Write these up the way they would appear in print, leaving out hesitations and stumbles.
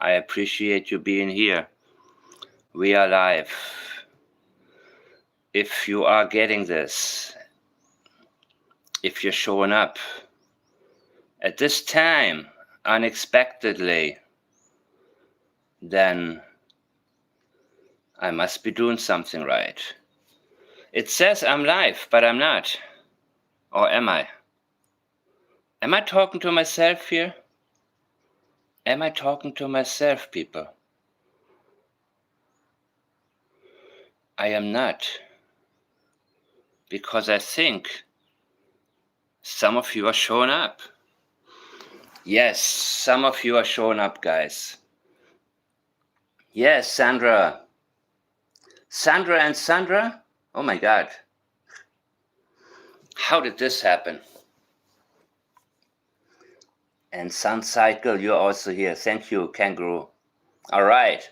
I appreciate you being here. We are live. If you are getting this, if you're showing up at this time unexpectedly, then I must be doing something right. It says I'm live, but I'm not. Or am I? Am I talking to myself here? Am I talking to myself, people? I am not. Because I think some of you are showing up. Yes, some of you are showing up, guys. Yes, Sandra. Sandra and Sandra? Oh my God. How did this happen? And Sun Cycle, you're also here. Thank you, Kangaroo. All right.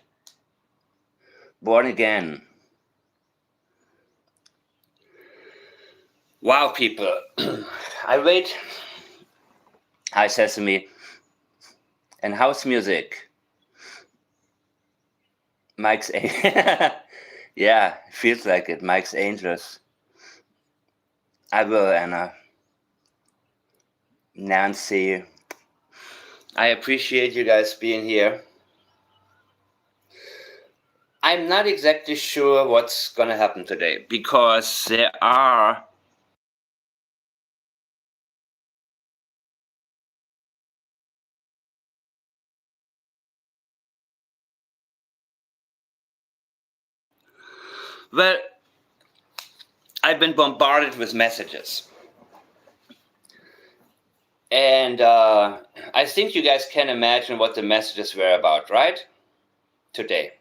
Born again. Wow, people. I wait. Hi, Sesame. And house music. Mike's yeah, feels like it. Mike's Angels. I will, Anna. Nancy. I appreciate you guys being here. I'm not exactly sure what's going to happen today because there are well, I've been bombarded with messages. And I think you guys can imagine what the messages were about, right? Today.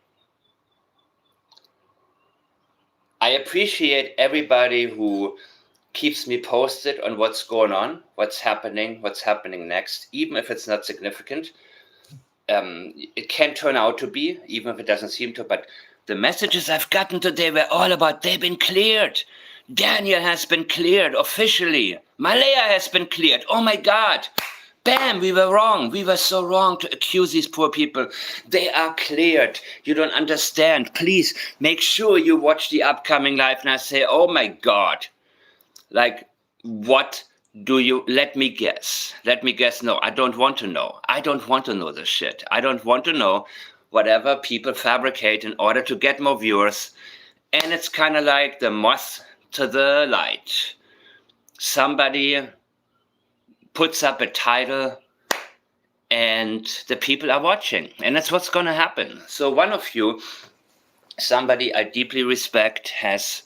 I appreciate everybody who keeps me posted on what's going on, what's happening next, even if it's not significant. It can turn out to be, even if it doesn't seem to, but the messages I've gotten today were all about they've been cleared. Daniel has been cleared officially. Malaya has been cleared. Oh my God. Bam, we were wrong. We were so wrong to accuse these poor people. They are cleared. You don't understand. Please make sure you watch the upcoming live. And I say, oh my God. Like, what do you, let me guess. No, I don't want to know. I don't want to know this shit. I don't want to know whatever people fabricate in order to get more viewers. And it's kind of like the moth to the light. Somebody puts up a title and the people are watching, and that's what's going to happen. So one of you, somebody I deeply respect, has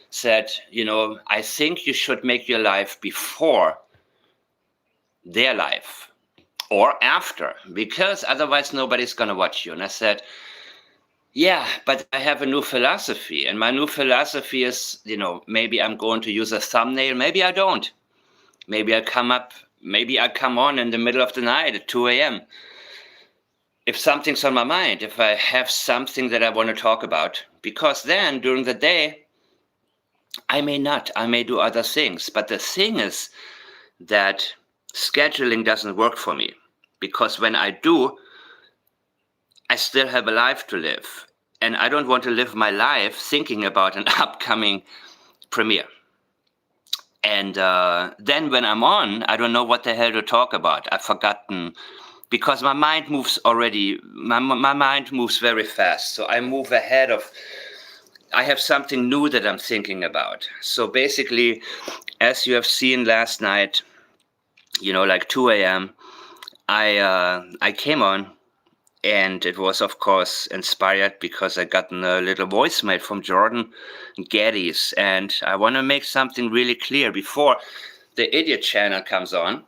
said, you know, I think you should make your life before their life or after, because otherwise nobody's going to watch you. And I said, yeah, but I have a new philosophy, and my new philosophy is, you know, maybe I'm going to use a thumbnail, maybe I don't. Maybe I come on in the middle of the night at 2 a.m. If something's on my mind, if I have something that I want to talk about, because then during the day, I may do other things. But the thing is that scheduling doesn't work for me, because when I do, I still have a life to live. And I don't want to live my life thinking about an upcoming premiere. And then when I'm on, I don't know what the hell to talk about. I've forgotten, because my mind moves my mind moves very fast. So I move ahead of, I have something new that I'm thinking about. So basically, as you have seen last night, you know, like 2 a.m., I came on, and it was, of course, inspired because I got a little voicemail from Jordan Geddes, and I want to make something really clear before the Idiot channel comes on,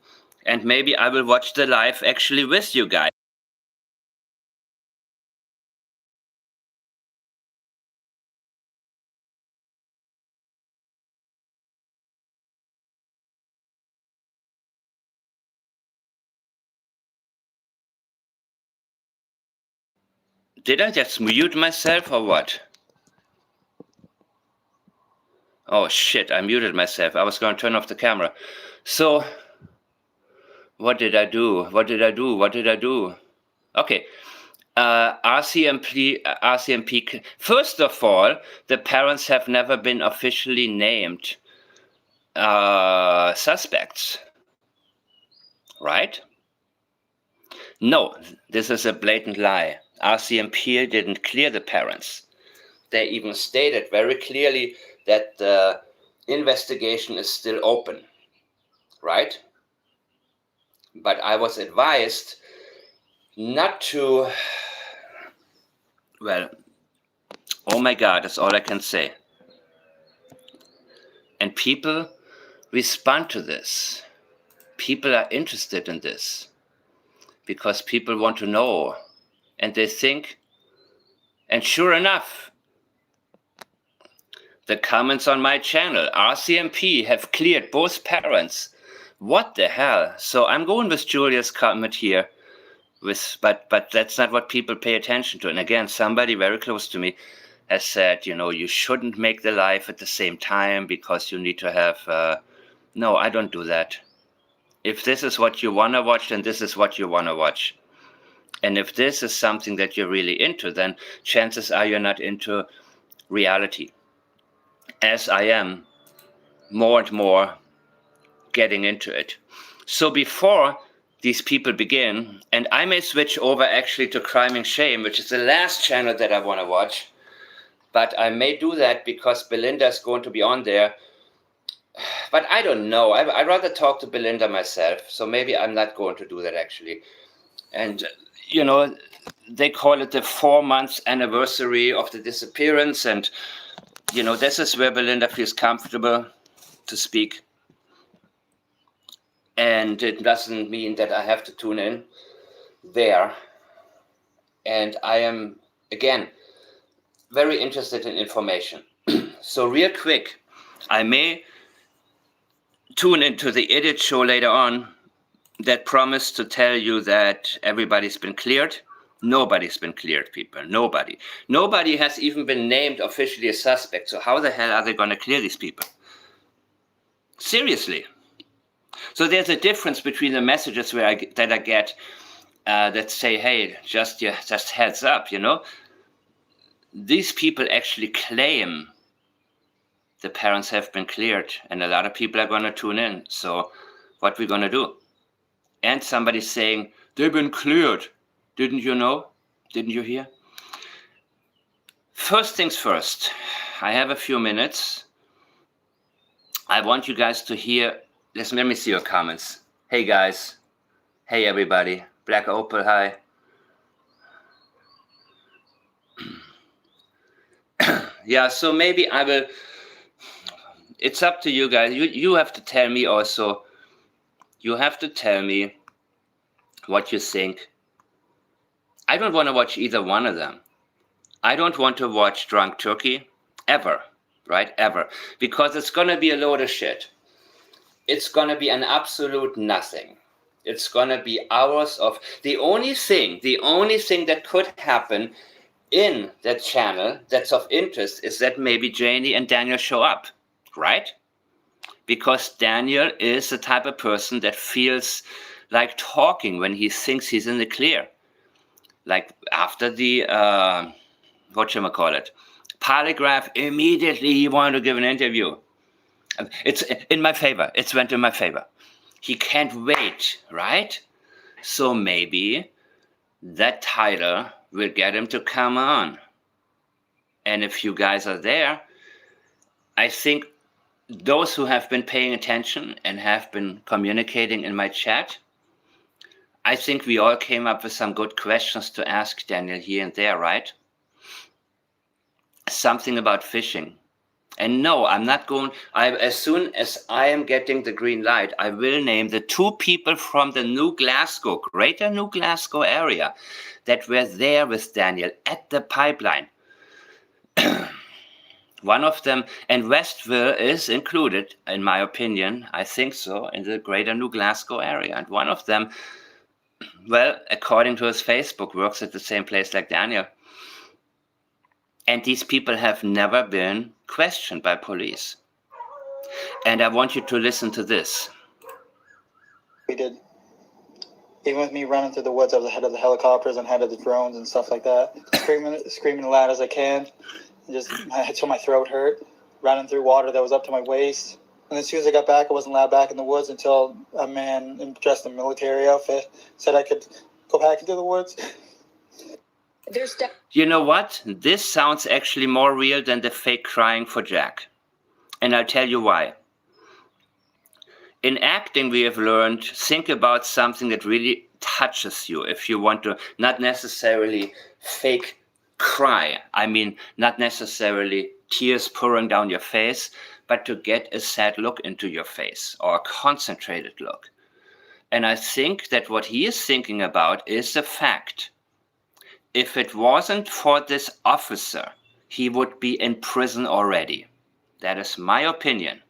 and maybe I will watch the live actually with you guys. Did I just mute myself or what? Oh shit, I muted myself. I was going to turn off the camera. So, what did I do? Okay, RCMP. First of all, the parents have never been officially named suspects, right? No, this is a blatant lie. RCMP didn't clear the parents. They even stated very clearly that the investigation is still open, right? But I was advised not to, well, oh my God, that's all I can say. And people respond to this. People are interested in this because people want to know, and they think, and sure enough, the comments on my channel, RCMP have cleared both parents. What the hell? So I'm going with Julia's comment here, but that's not what people pay attention to. And again, somebody very close to me has said, you shouldn't make the live at the same time because you need to have, no, I don't do that. If this is what you want to watch, then this is what you want to watch. And if this is something that you're really into, then chances are you're not into reality. As I am more and more getting into it. So before these people begin, and I may switch over actually to Crime and Shame, which is the last channel that I want to watch, but I may do that because Belinda is going to be on there. But I don't know. I'd rather talk to Belinda myself, so maybe I'm not going to do that actually. And, they call it the 4 months anniversary of the disappearance, and, this is where Belinda feels comfortable to speak. And it doesn't mean that I have to tune in there. And I am, again, very interested in information. So real quick, I may tune into the Idiot show later on that promised to tell you that everybody's been cleared. Nobody's been cleared, people. Nobody. Nobody has even been named officially a suspect. So how the hell are they going to clear these people? Seriously. So there's a difference between the messages that I get that say, hey, just heads up, These people actually claim the parents have been cleared, and a lot of people are going to tune in. So what we're going to do? And somebody's saying, they've been cleared. Didn't you know? Didn't you hear? First things first, I have a few minutes. I want you guys to hear. Let me see your comments. Hey guys. Hey everybody. Black Opal, hi. Yeah, so maybe I will. It's up to you guys. You have to tell me also. You have to tell me what you think. I don't want to watch either one of them. I don't want to watch Drunk Turkey ever, right? Ever. Because it's going to be a load of shit. It's going to be an absolute nothing. It's going to be hours of... The only thing that could happen in that channel that's of interest is that maybe Janie and Daniel show up, right? Because Daniel is the type of person that feels like talking when he thinks he's in the clear. Like after the, polygraph, immediately he wanted to give an interview. It's in my favor. It's went in my favor. He can't wait, right? So maybe that title will get him to come on. And if you guys are there, I think those who have been paying attention and have been communicating in my chat, I think we all came up with some good questions to ask Daniel here and there, right? Something about fishing. And no, I'm not going, as soon as I am getting the green light, I will name the 2 people from the New Glasgow, Greater New Glasgow area that were there with Daniel at the pipeline. One of them, and Westville is included, in my opinion, I think so, in the Greater New Glasgow area. And one of them, well, according to his Facebook, works at the same place like Daniel. And these people have never been questioned by police. And I want you to listen to this. We did. Even with me running through the woods, I was ahead of the helicopters and ahead of the drones and stuff like that, screaming as loud as I can, just until my throat hurt, running through water that was up to my waist. And as soon as I got back, I wasn't allowed back in the woods until a man dressed in a military outfit said I could go back into the woods. You know what? This sounds actually more real than the fake crying for Jack. And I'll tell you why. In acting, we have learned, think about something that really touches you if you want to, not necessarily fake cry. I mean, not necessarily tears pouring down your face, but to get a sad look into your face or a concentrated look. And I think that what he is thinking about is the fact, if it wasn't for this officer, he would be in prison already. That is my opinion.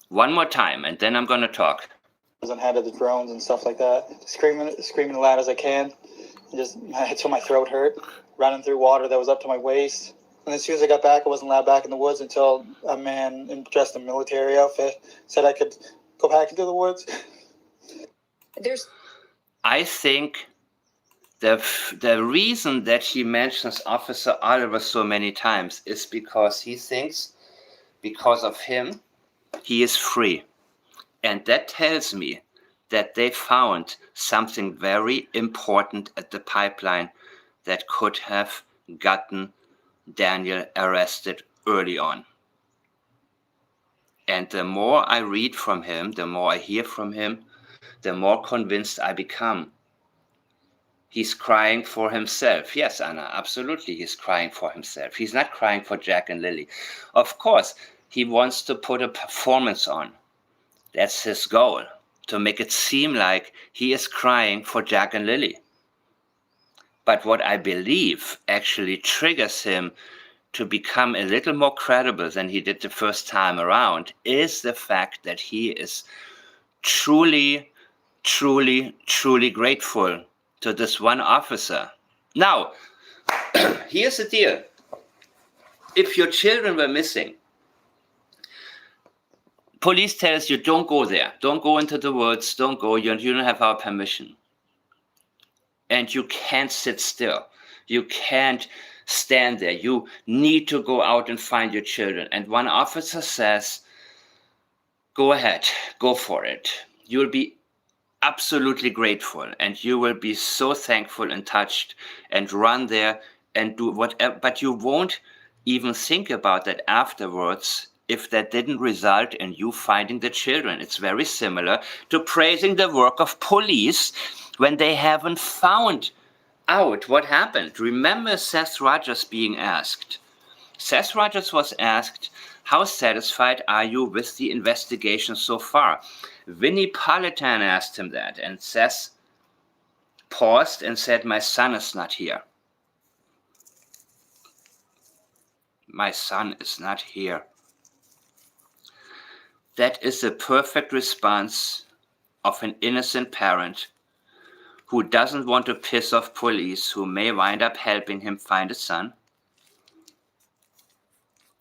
One more time, and then I'm going to talk. I was ahead of the drones and stuff like that, screaming as loud as I can, just until my throat hurt, running through water that was up to my waist. And as soon as I got back, I wasn't allowed back in the woods until a man dressed in a military outfit said I could go back into the woods. I think the reason that he mentions Officer Oliver so many times is because he thinks, because of him, he is free. And that tells me that they found something very important at the pipeline that could have gotten Daniel arrested early on. And the more I read from him, the more I hear from him, the more convinced I become. He's crying for himself. Yes, Anna, absolutely, he's crying for himself. He's not crying for Jack and Lily. Of course, he wants to put a performance on. That's his goal, to make it seem like he is crying for Jack and Lily. But what I believe actually triggers him to become a little more credible than he did the first time around is the fact that he is truly, truly, truly grateful to this one officer. Now, here's the deal. If your children were missing, police tells you, don't go there. Don't go into the woods. Don't go. You don't have our permission. And you can't sit still. You can't stand there. You need to go out and find your children. And one officer says, go ahead, go for it. You'll be absolutely grateful, and you will be so thankful and touched, and run there and do whatever. But you won't even think about that afterwards if that didn't result in you finding the children. It's very similar to praising the work of police when they haven't found out what happened. Remember Seth Rogers being asked. Seth Rogers was asked, how satisfied are you with the investigation so far? Vinnie Politan asked him that, and Seth paused and said, my son is not here. My son is not here. That is a perfect response of an innocent parent who doesn't want to piss off police who may wind up helping him find a son,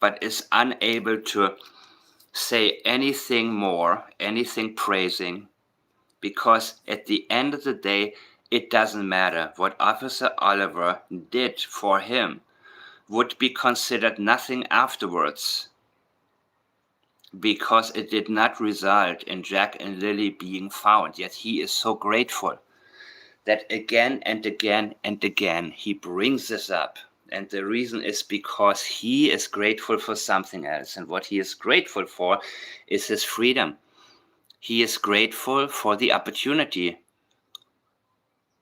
but is unable to say anything more, anything praising, because at the end of the day, it doesn't matter. What Officer Oliver did for him would be considered nothing afterwards, because it did not result in Jack and Lily being found. Yet he is so grateful that again and again and again he brings this up. And the reason is because he is grateful for something else. And what he is grateful for is his freedom. He is grateful for the opportunity,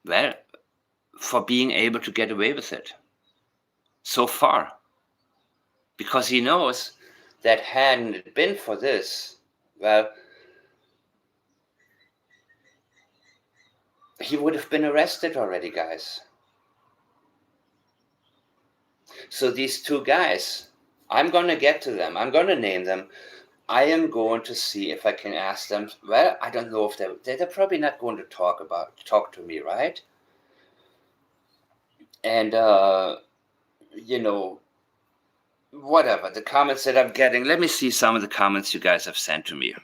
well, for being able to get away with it so far. Because he knows that hadn't it been for this, well, he would have been arrested already, guys. So these two guys, I'm going to get to them. I'm going to name them. I am going to see if I can ask them. Well, I don't know if they're probably not going to talk to me, right? And, whatever, the comments that I'm getting. Let me see some of the comments you guys have sent to me.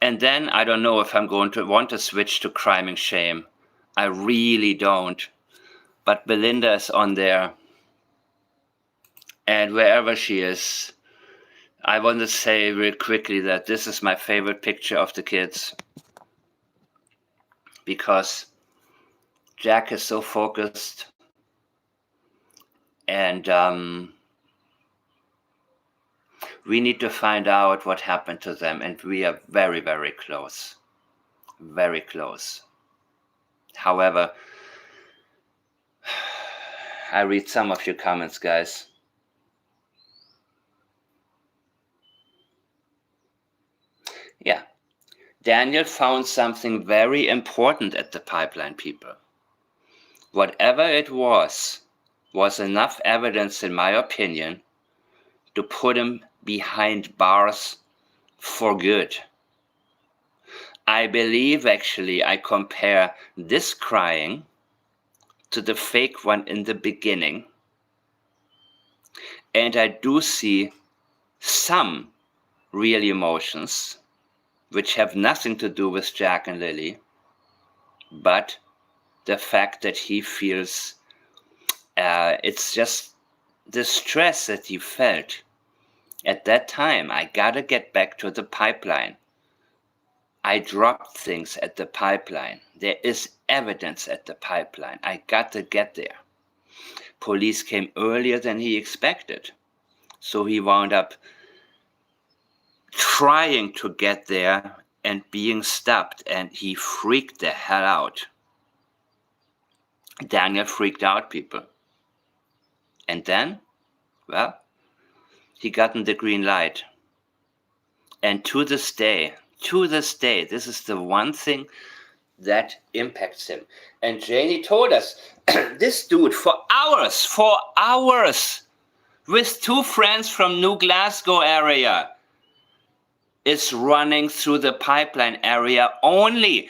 And then I don't know if I'm going to want to switch to crime and shame. I really don't. But Belinda is on there. And wherever she is, I want to say real quickly that this is my favorite picture of the kids. Because Jack is so focused. And we need to find out what happened to them. And we are very, very close. Very close. However, I read some of your comments, guys. Yeah. Daniel found something very important at the pipeline, people. Whatever it was enough evidence, in my opinion, to put him behind bars for good. I believe, actually, I compare this crying to the fake one in the beginning. And I do see some real emotions which have nothing to do with Jack and Lily, but the fact that he feels, it's just the stress that he felt at that time. I gotta get back to the pipeline. I dropped things at the pipeline. There is evidence at the pipeline. I got to get there. Police came earlier than he expected. So he wound up trying to get there and being stopped, and he freaked the hell out. Daniel freaked out, people. And then, well, he gotten the green light. And to this day, this is the one thing that impacts him. And Janie told us, this dude for hours, with two friends from New Glasgow area, is running through the pipeline area only.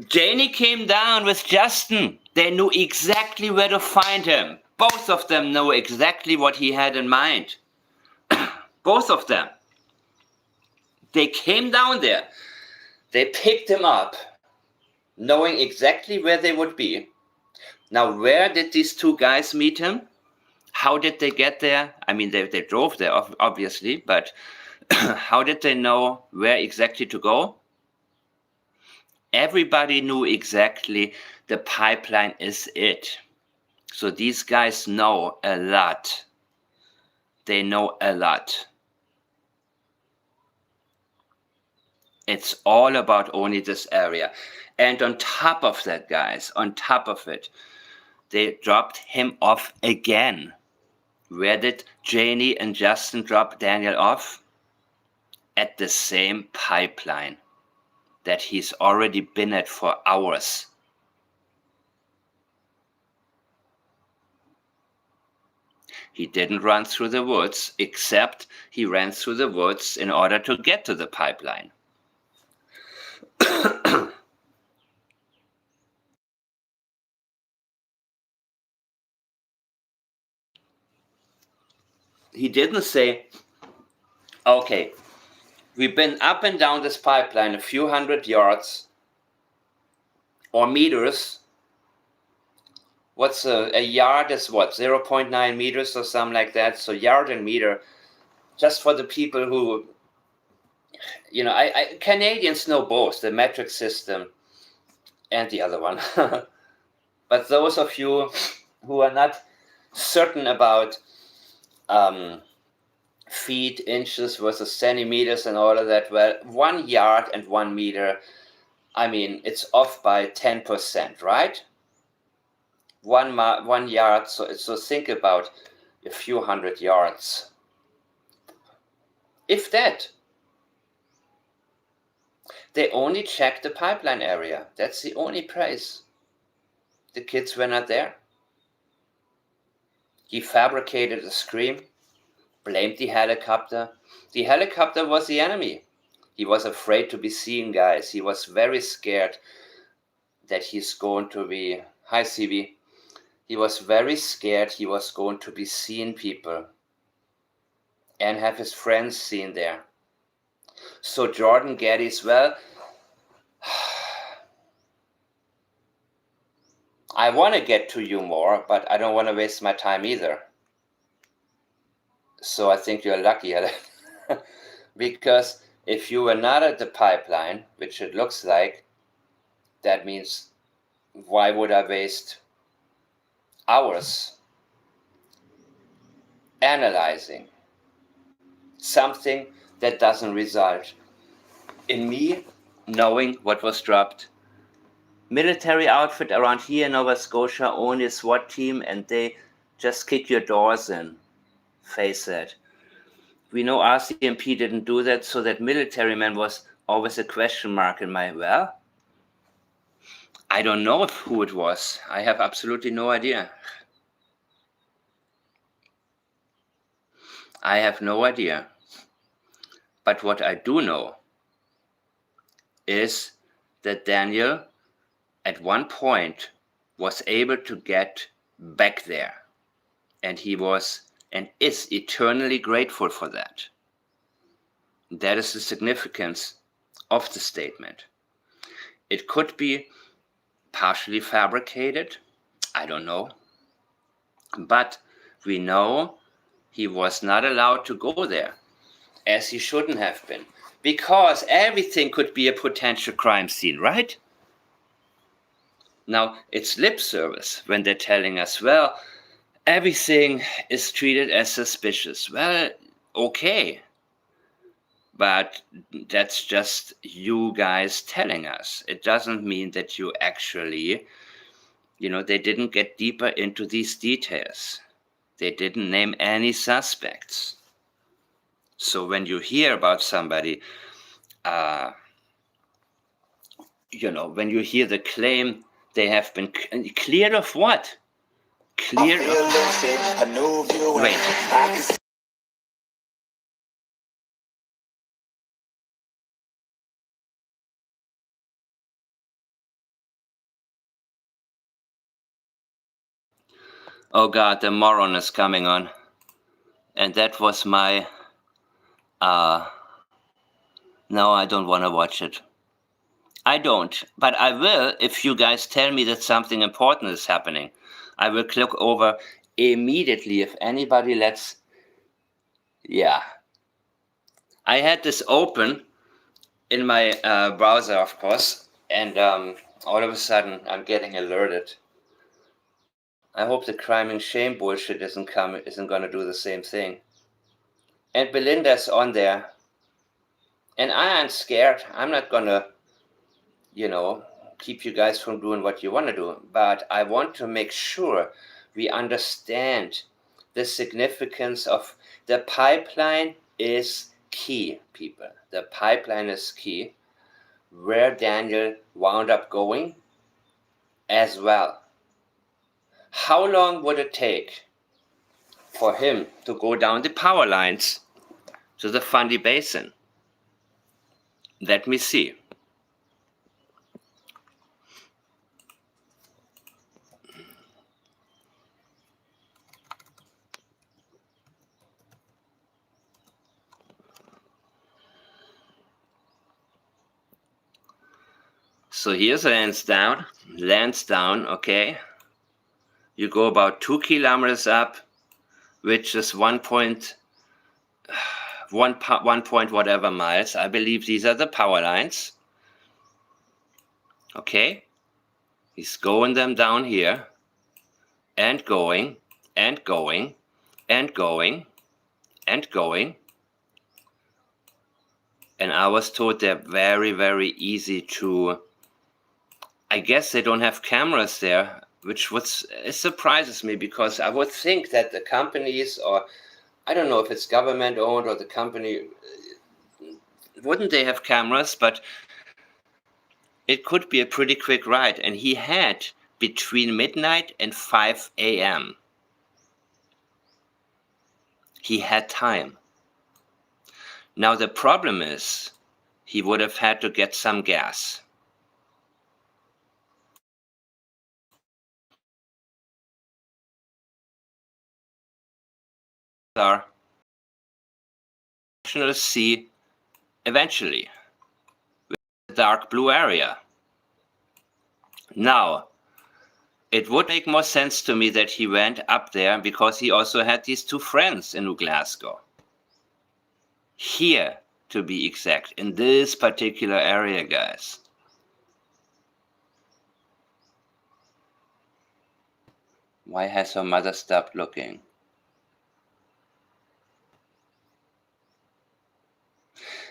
Janie came down with Justin. They knew exactly where to find him. Both of them know exactly what he had in mind. Both of them. They came down there. They picked him up, knowing exactly where they would be. Now, where did these two guys meet him? How did they get there? I mean, they drove there, obviously, but how did they know where exactly to go? Everybody knew exactly the pipeline is it. So these guys know a lot. They know a lot. It's all about only this area. And on top of that, guys, on top of it, they dropped him off again. Where did Janie and Justin drop Daniel off? At the same pipeline that he's already been at for hours. He didn't run through the woods, except he ran through the woods in order to get to the pipeline. He didn't say, okay, we've been up and down this pipeline a few hundred yards or meters. What's a yard is what, 0.9 meters or something like that. So yard and meter, just for the people who, you know, Canadians know both, the metric system and the other one. But those of you who are not certain about feet, inches versus centimeters and all of that, well, 1 yard and 1 meter, I mean, it's off by 10%, right? 1 yard, so think about a few hundred yards. If that. They only checked the pipeline area. That's the only place. The kids were not there. He fabricated a scream, blamed the helicopter. The helicopter was the enemy. He was afraid to be seen, guys. He was very scared that he's going to be... Hi, CB. He was very scared he was going to be seen, people, and have his friends seen there. So Jordan Geddes, well, I want to get to you more, but I don't want to waste my time either. So I think you're lucky, because if you were not at the pipeline, which it looks like, that means why would I waste hours analyzing something that doesn't result in me knowing what was dropped? Military outfit around here in Nova Scotia, only a SWAT team, and they just kick your doors in. Face that. We know RCMP didn't do that, so that military man was always a question mark in my, well, I don't know who it was. I have absolutely no idea. I have no idea. But what I do know is that Daniel at one point was able to get back there. And he was and is eternally grateful for that. That is the significance of the statement. It could be partially fabricated, I don't know. But we know he was not allowed to go there, as he shouldn't have been, because everything could be a potential crime scene, right? Now, it's lip service when they're telling us, well, everything is treated as suspicious. Well, okay. But that's just you guys telling us. It doesn't mean that you actually, they didn't get deeper into these details. They didn't name any suspects. So when you hear about somebody, when you hear the claim they have been cleared of what? Cleared of... Wait. Oh God, the moron is coming on. And that was my... No, I don't want to watch it. I don't, but I will if you guys tell me that something important is happening. I will click over immediately if anybody lets... Yeah. I had this open in my browser, of course, and all of a sudden I'm getting alerted. I hope the crime and shame bullshit isn't going to do the same thing. And Belinda's on there. And I ain't scared. I'm not going to, keep you guys from doing what you want to do. But I want to make sure we understand the significance of the pipeline is key, people. The pipeline is key. Where Daniel wound up going as well. How long would it take for him to go down the power lines to the Fundy Basin? Let me see. So here's Lansdowne, okay? You go about 2 kilometers up, which is 1 point whatever miles. I believe these are the power lines. Okay? He's going them down here, and going, and going, and going, and going. And I was told they're very, very easy to... I guess they don't have cameras there, which it surprises me, because I would think that the companies, or I don't know if it's government owned or the company, wouldn't they have cameras? But it could be a pretty quick ride. And he had between midnight and 5 a.m. He had time. Now the problem is he would have had to get some gas. National Sea eventually, with the dark blue area. Now, it would make more sense to me that he went up there because he also had these two friends in Glasgow. Here, to be exact, in this particular area, guys. Why has her mother stopped looking?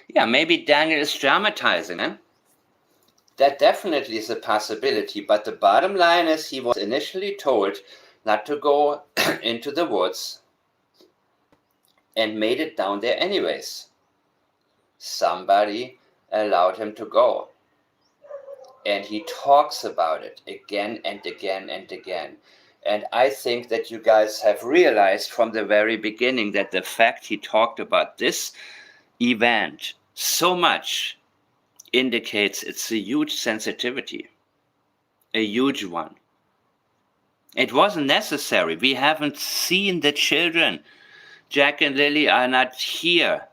Yeah, maybe Daniel is dramatizing, eh? That definitely is a possibility, but the bottom line is he was initially told not to go into the woods and made it down there anyways. Somebody allowed him to go. And he talks about it again and again and again. And I think that you guys have realized from the very beginning that the fact he talked about this event so much indicates it's a huge sensitivity, a huge one. It wasn't necessary. We haven't seen the children. Jack and Lily are not here.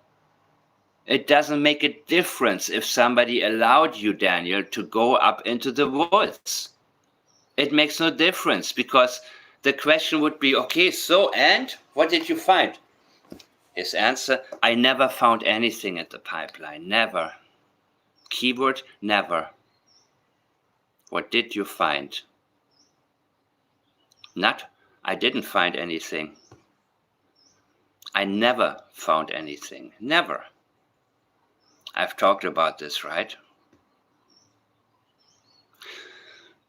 It doesn't make a difference if somebody allowed you, Daniel, to go up into the woods. It makes no difference because the question would be, okay, so, and what did you find? His answer, I never found anything at the pipeline. Never. Keyword, never. What did you find? Not, I didn't find anything. I never found anything. Never. I've talked about this, right?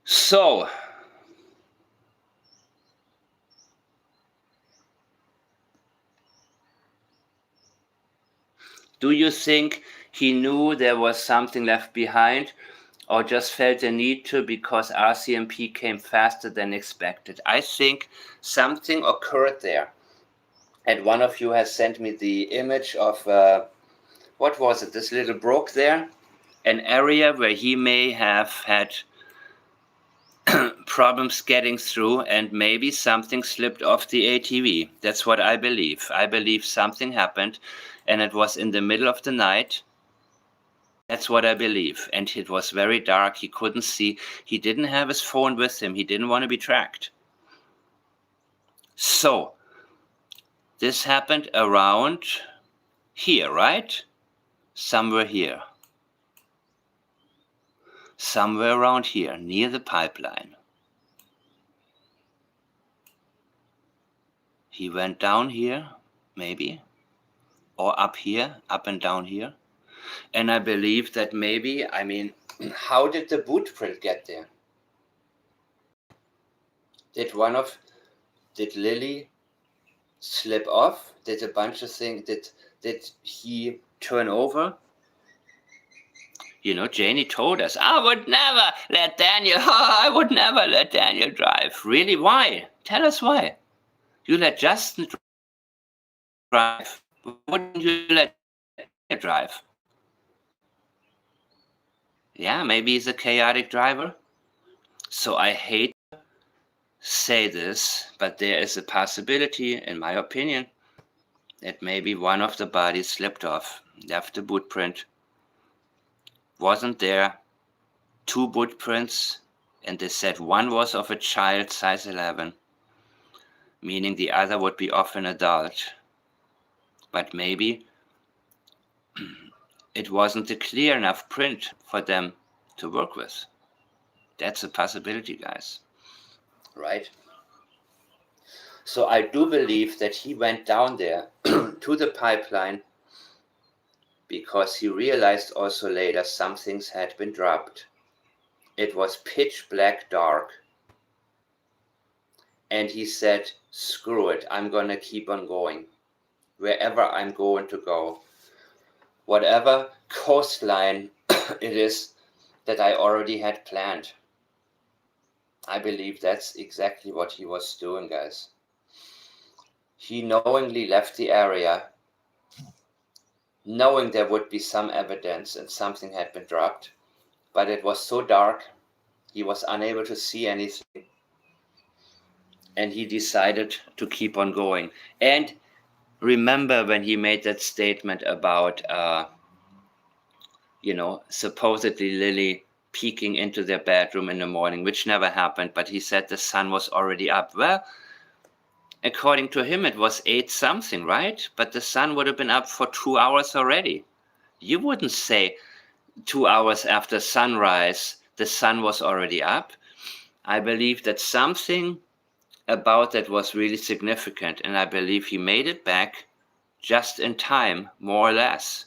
So, do you think he knew there was something left behind or just felt the need to because RCMP came faster than expected? I think something occurred there. And one of you has sent me the image of, what was it, this little brook there? An area where he may have had problems getting through and maybe something slipped off the ATV. That's what I believe. I believe something happened and it was in the middle of the night. That's what I believe. And it was very dark. He couldn't see. He didn't have his phone with him. He didn't want to be tracked. So, this happened around here, right? Somewhere here. Somewhere around here, near the pipeline. He went down here, maybe, or up here, up and down here. And I believe that maybe, I mean, how did the boot print get there? Did Lily slip off? Did a bunch of things, did he turn over? You know, Janie told us, I would never let Daniel drive. Really, why? Tell us why. You let Justin drive. Wouldn't you let Daniel drive? Yeah, maybe he's a chaotic driver. So I hate to say this, but there is a possibility, in my opinion, that maybe one of the bodies slipped off, left the boot print, wasn't there, 2 boot prints, and they said one was of a child size 11, meaning the other would be of an adult. But maybe it wasn't a clear enough print for them to work with. That's a possibility, guys. Right? So I do believe that he went down there to the pipeline because he realized also later some things had been dropped. It was pitch black dark. And he said, screw it, I'm gonna keep on going. Wherever I'm going to go. Whatever coastline it is that I already had planned. I believe that's exactly what he was doing, guys. He knowingly left the area, knowing there would be some evidence and something had been dropped, but it was so dark, he was unable to see anything, and he decided to keep on going. And remember when he made that statement about supposedly Lily peeking into their bedroom in the morning, which never happened, but he said the sun was already up. Well, according to him, it was 8 something, right? But the sun would have been up for 2 hours already. You wouldn't say 2 hours after sunrise, the sun was already up. I believe that something about that was really significant, and I believe he made it back just in time, more or less.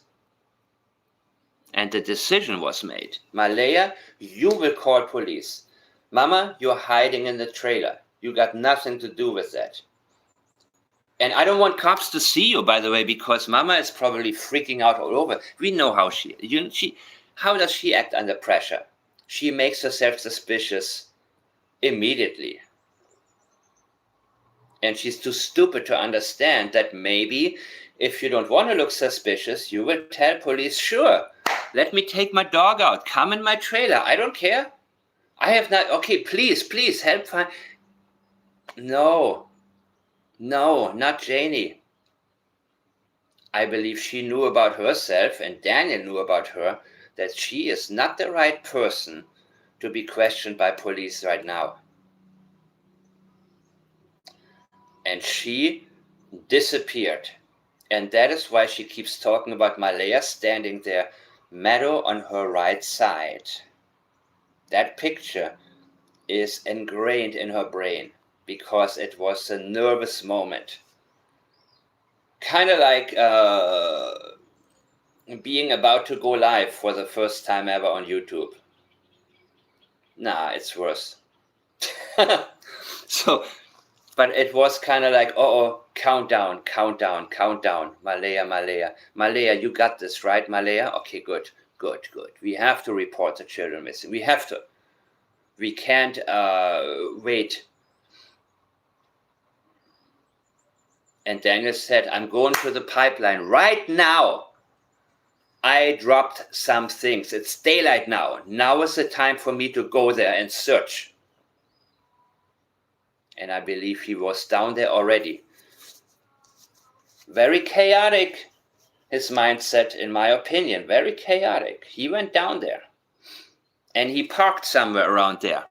And the decision was made. Malaya, you will call police. Mama, you're hiding in the trailer. You got nothing to do with that. And I don't want cops to see you, by the way, because Mama is probably freaking out all over. We know how how does she act under pressure? She makes herself suspicious immediately. And she's too stupid to understand that maybe if you don't want to look suspicious, you will tell police, sure, let me take my dog out. Come in my trailer. I don't care. I have not, okay, please help find. No, not Janie. I believe she knew about herself, and Daniel knew about her, that she is not the right person to be questioned by police right now. And she disappeared. And that is why she keeps talking about Malaya standing there, Meadow on her right side. That picture is ingrained in her brain because it was a nervous moment. Kind of like being about to go live for the first time ever on YouTube. Nah, it's worse. But it was kind of like, countdown. Malaya, you got this, right, Malaya? Okay, good. We have to report the children missing. We have to. We can't wait. And Daniel said, I'm going to the pipeline right now. I dropped some things. It's daylight now. Now is the time for me to go there and search. And I believe he was down there already. Very chaotic, his mindset, in my opinion. Very chaotic. He went down there. And he parked somewhere around there.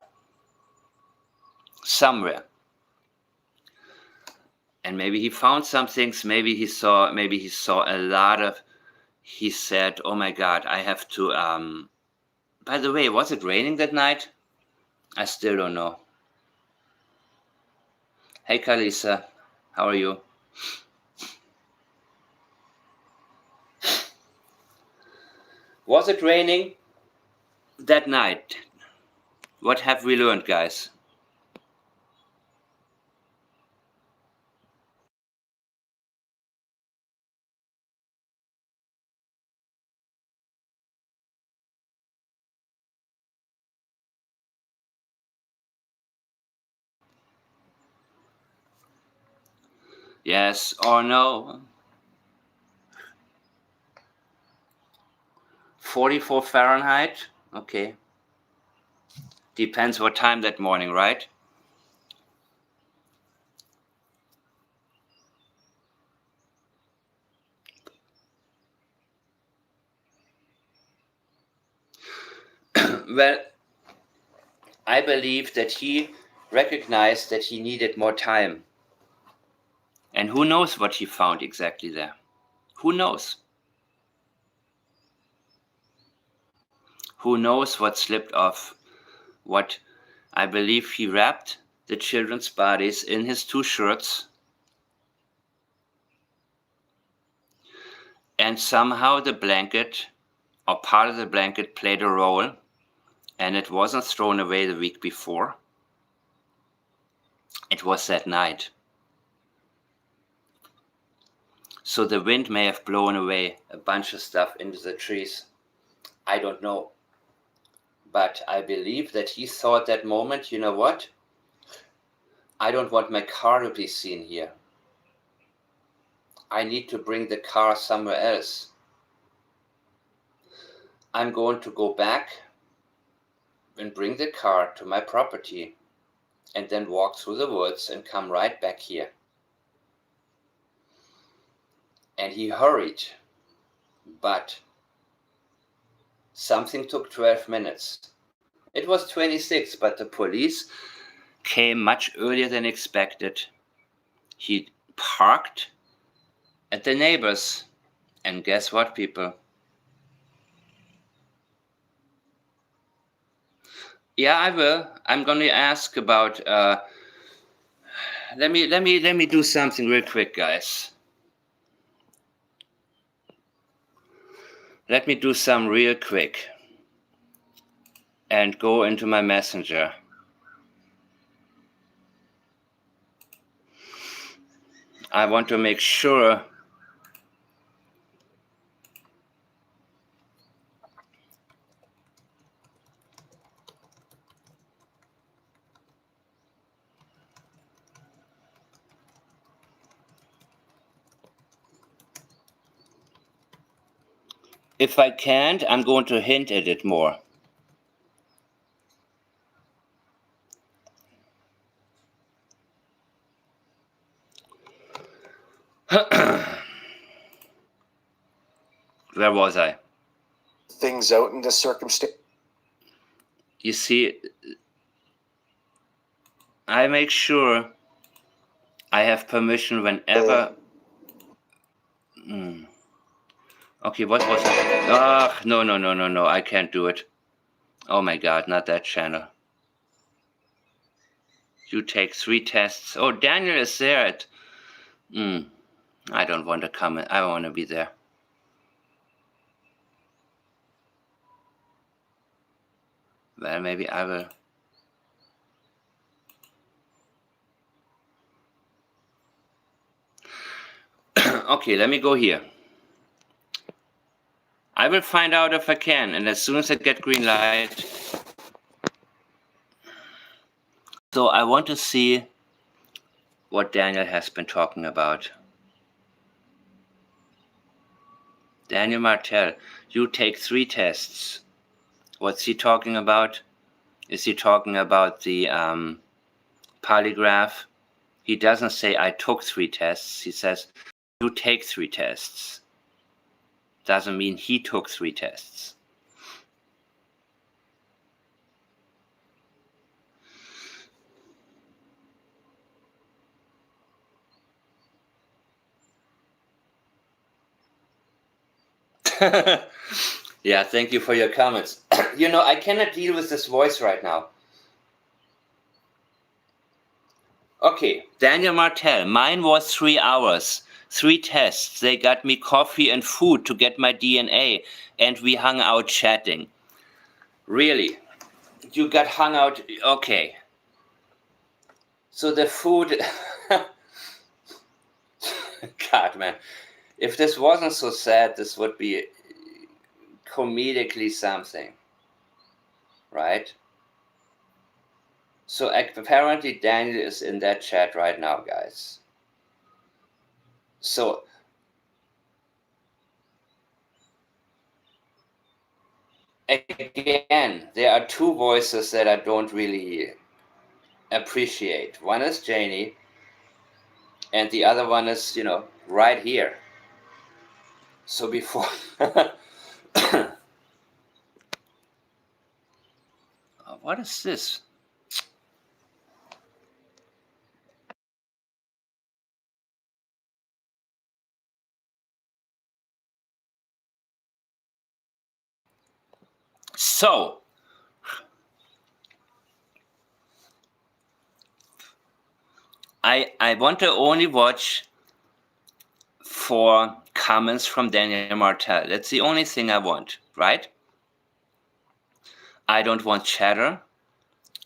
Somewhere. And maybe he found some things. Maybe he saw a lot of. He said, oh my God, I have to. By the way, was it raining that night? I still don't know. Hey, Kalisa, how are you? Was it raining that night? What have we learned, guys? Yes or no? 44 Fahrenheit? Okay. Depends what time that morning, right? Well, I believe that he recognized that he needed more time. And who knows what he found exactly there? Who knows? Who knows what slipped off? What I believe he wrapped the children's bodies in his 2 shirts. And somehow the blanket, or part of the blanket, played a role. And it wasn't thrown away the week before. It was that night. So the wind may have blown away a bunch of stuff into the trees. I don't know. But I believe that he thought that moment, you know what? I don't want my car to be seen here. I need to bring the car somewhere else. I'm going to go back and bring the car to my property and then walk through the woods and come right back here. And he hurried, but Something took 12 minutes. It was 26, but the police came much earlier than expected. He parked at the neighbors. And guess what, people? Yeah, I will. I'm going to ask about. Let me do something real quick, guys. Let me do some real quick. And go into my messenger. I want to make sure if I can't, I'm going to hint at it more. Where was I? Things out in this circumstance. You see, I make sure I have permission whenever. Okay, what was it? Ah, no, I can't do it. Oh my God, not that channel. You take 3 tests. Oh, Daniel is there at. I don't want to come. I don't want to be there. Well, maybe I will. Okay, let me go here. I will find out if I can, and as soon as I get green light. So I want to see what Daniel has been talking about. Daniel Martel, you take 3 tests. What's he talking about? Is he talking about the polygraph? He doesn't say I took 3 tests. He says you take 3 tests. Doesn't mean he took 3 tests. Yeah, thank you for your comments. You know, I cannot deal with this voice right now. Okay, Daniel Martel, mine was 3 hours, 3 tests. They got me coffee and food to get my DNA, and we hung out chatting. Really? You got hung out? Okay. So the food... God, man. If this wasn't so sad, this would be comedically something. Right? So apparently Daniel is in that chat right now, guys. So again, there are 2 voices that I don't really appreciate. One is Janie, and the other one is, you know, right here. So before... What is this? So, I want to only watch for comments from Daniel Martel. That's the only thing I want, right? I don't want chatter.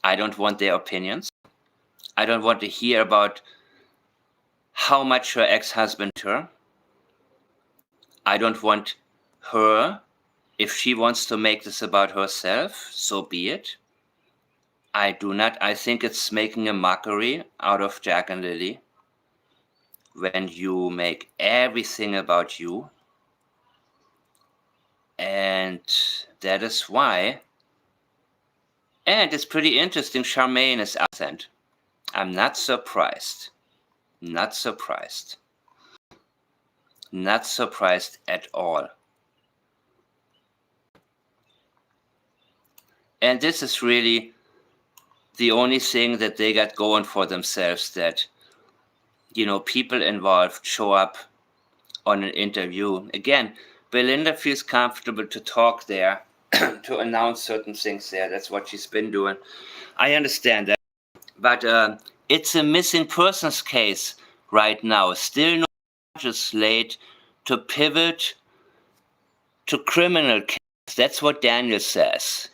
I don't want their opinions. I don't want to hear about how much her ex-husband her. I don't want her. If she wants to make this about herself, so be it. I do not. I think it's making a mockery out of Jack and Lily when you make everything about you. And that is why. And it's pretty interesting, Charmaine is absent. I'm not surprised. Not surprised. Not surprised at all. And this is really the only thing that they got going for themselves, that, people involved show up on an interview. Again, Belinda feels comfortable to talk there, to announce certain things there. That's what she's been doing. I understand that. But it's a missing persons case right now. Still no charges laid to pivot to criminal case. That's what Daniel says.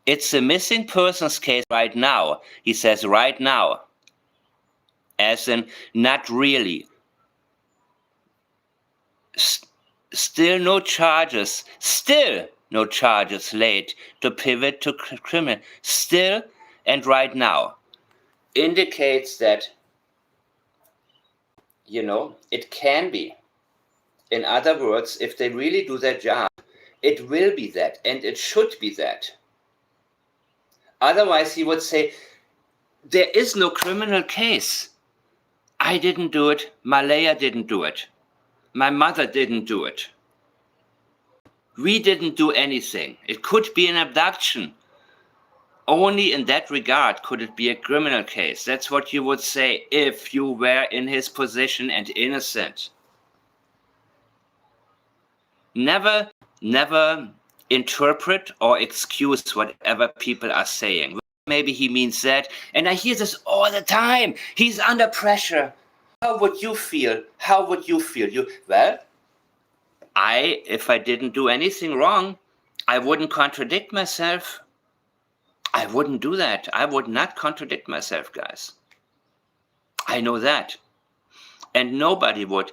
It's a missing persons case right now. He says right now. As in, not really. Still no charges laid to pivot to criminal. Still and right now. Indicates that, it can be. In other words, if they really do their job, it will be that, and it should be that. Otherwise, he would say, there is no criminal case. I didn't do it. Malaya didn't do it. My mother didn't do it. We didn't do anything. It could be an abduction. Only in that regard could it be a criminal case. That's what you would say if you were in his position and innocent. Never interpret or excuse whatever people are saying. Maybe he means that. And I hear this all the time. He's under pressure. How would you feel? Well, if I didn't do anything wrong, I wouldn't contradict myself. I wouldn't do that. I would not contradict myself, guys. I know that. And nobody would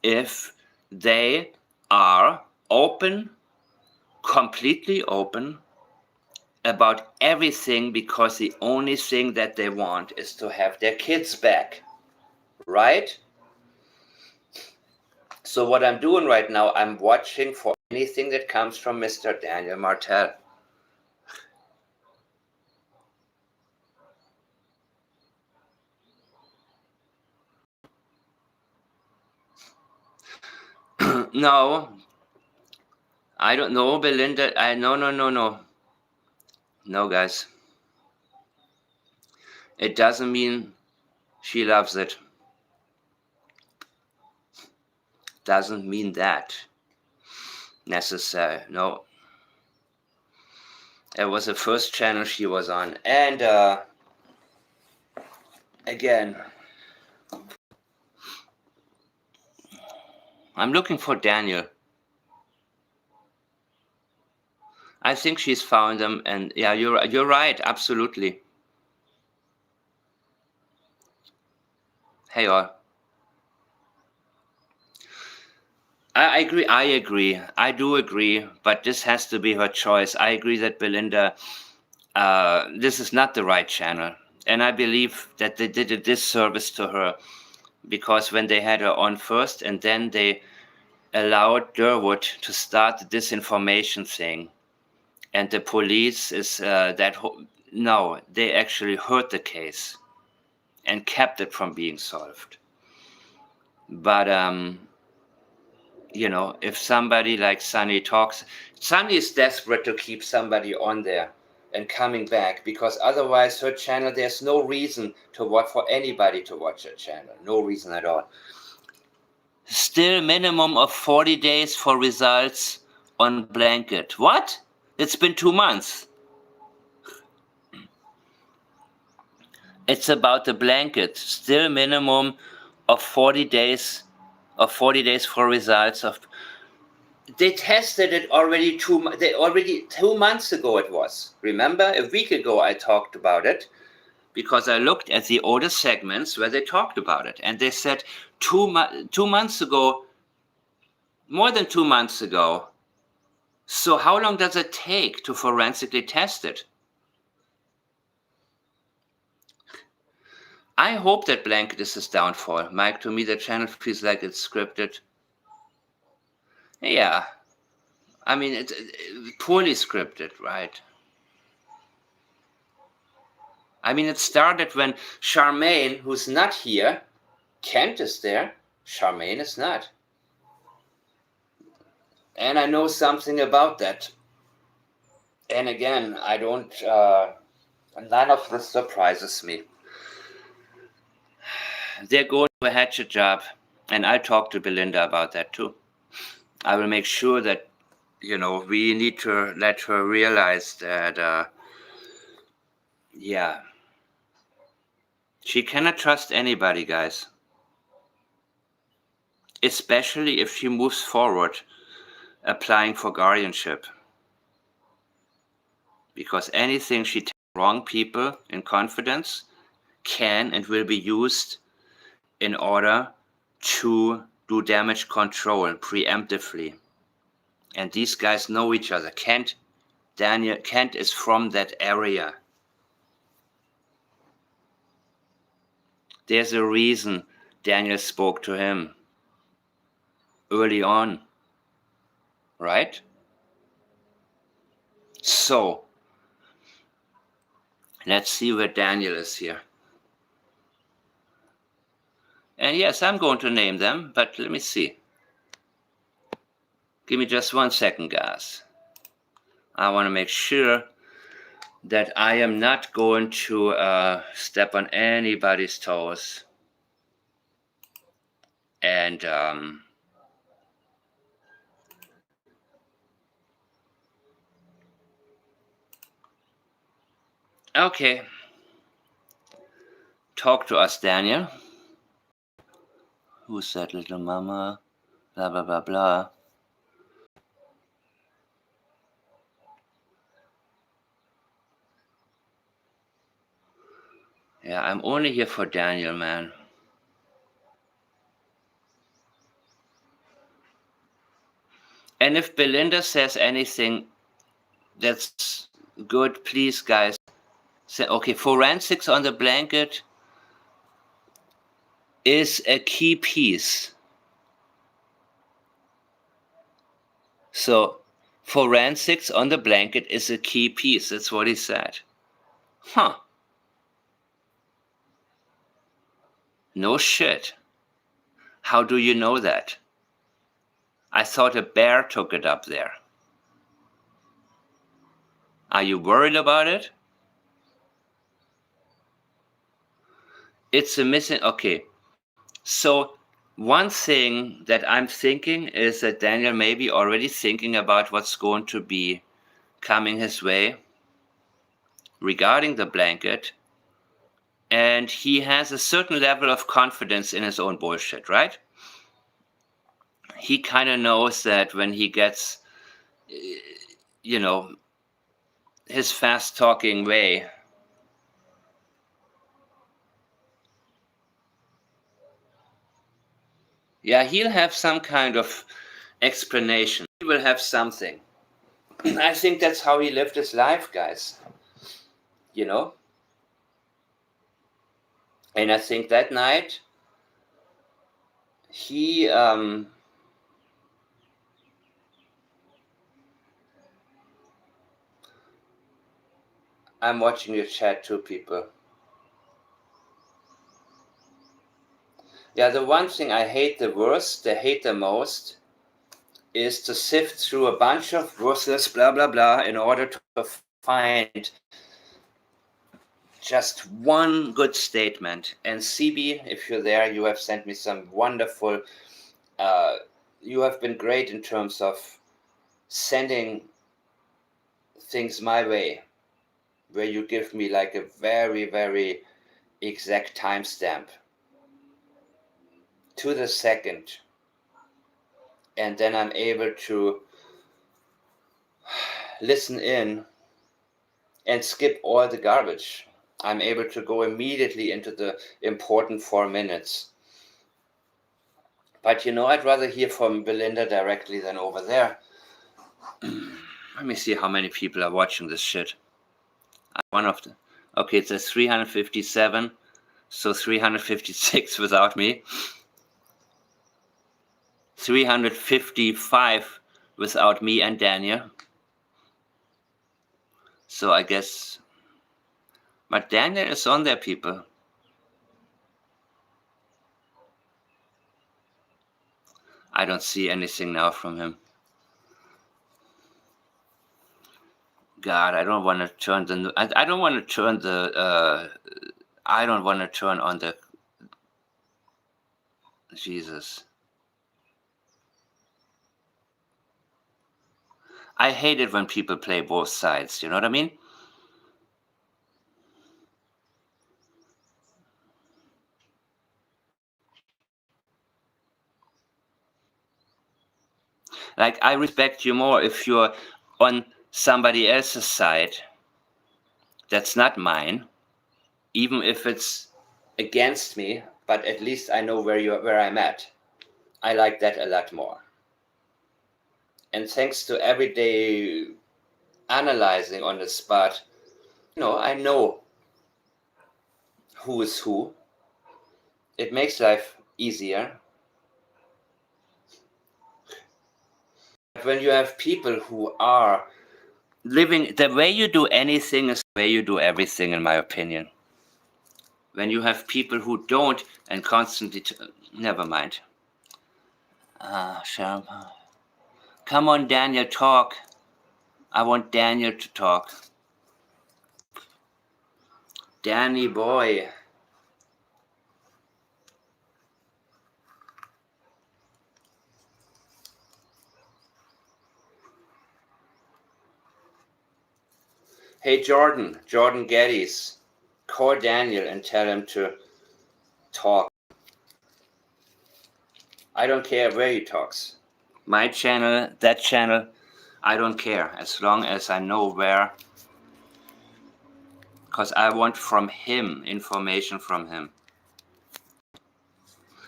if they are open, completely open about everything, because the only thing that they want is to have their kids back, right? So what I'm doing right now, I'm watching for anything that comes from Mr. Daniel Martel. No, I don't know, Belinda. No. No, guys. It doesn't mean she loves it. Doesn't mean that necessary. No. It was the first channel she was on. And again, I'm looking for Daniel. I think she's found him, and yeah, you're right, absolutely. Hey all. I agree. I do agree, but this has to be her choice. I agree that Belinda, this is not the right channel. And I believe that they did a disservice to her, because when they had her on first and then they allowed Durwood to start the disinformation thing, and the police is no, they actually heard the case and kept it from being solved. But if somebody like Sunny talks, Sunny is desperate to keep somebody on there and coming back, because otherwise her channel, there's no reason for anybody to watch her channel. No reason at all. Still minimum of 40 days for results on blanket. What? It's been 2 months. It's about the blanket. Still minimum of 40 days for results of. They tested it already 2 months ago. It was. Remember, a week ago I talked about it, because I looked at the older segments where they talked about it, and they said 2 months ago, more than 2 months ago. So how long does it take to forensically test it? I hope that blanket is his downfall. Mike, to me the channel feels like it's scripted. Yeah. I mean, it's poorly scripted, right? I mean, it started when Charmaine, who's not here, Kent is there, Charmaine is not. And I know something about that. And again, I don't, none of this surprises me. They're going to a hatchet job, and I'll talk to Belinda about that too. I will make sure that, we need to let her realize that, yeah, she cannot trust anybody, guys. Especially if she moves forward applying for guardianship. Because anything she tells wrong people in confidence can and will be used in order to do damage control preemptively. And these guys know each other. Kent is from that area. There's a reason Daniel spoke to him early on, right? So, let's see where Daniel is here. And yes, I'm going to name them, but let me see. Give me just 1 second, guys. I want to make sure that I am not going to step on anybody's toes. And okay. Talk to us, Daniel. Who's that little mama? Blah, blah, blah, blah. Yeah, I'm only here for Daniel, man. And if Belinda says anything that's good, please, guys, say, okay, forensics on the blanket is a key piece. So, forensics on the blanket is a key piece. That's what he said. Huh. No shit. How do you know that? I thought a bear took it up there. Are you worried about it? It's a missing. Okay. So, one thing that I'm thinking is that Daniel may be already thinking about what's going to be coming his way regarding the blanket. And he has a certain level of confidence in his own bullshit, right? He kind of knows that when he gets, his fast talking way, yeah, he'll have some kind of explanation. He will have something. I think that's how he lived his life, guys. And I think that night, he, I'm watching your chat too, people. Yeah, the one thing I hate the worst, I hate the most, is to sift through a bunch of worthless blah, blah, blah in order to find just one good statement. And CB, if you're there, you have sent me some wonderful, you have been great in terms of sending things my way, where you give me like a very, very exact timestamp to the second. And then I'm able to listen in and skip all the garbage. I'm able to go immediately into the important 4 minutes. But I'd rather hear from Belinda directly than over there. Let me see how many people are watching this shit. One of the. Okay, it says 357, so 356 without me. 355 without me and Daniel. So I guess. But Daniel is on there, people. I don't see anything now from him. God, I don't want to turn the. I don't want to turn the. I don't want to turn on the. Jesus. I hate it when people play both sides. You know what I mean? Like, I respect you more if you're on somebody else's side that's not mine, even if it's against me, but at least I know where I'm at. I like that a lot more. And thanks to everyday analyzing on the spot, I know who is who. It makes life easier. But when you have people who are living, the way you do anything is the way you do everything, in my opinion. When you have people who don't and constantly, never mind. Sure. Come on, Daniel, talk. I want Daniel to talk. Danny boy. Hey, Jordan Geddes, call Daniel and tell him to talk. I don't care where he talks. My channel, that channel, I don't care, as long as I know where, because I want from him, information from him.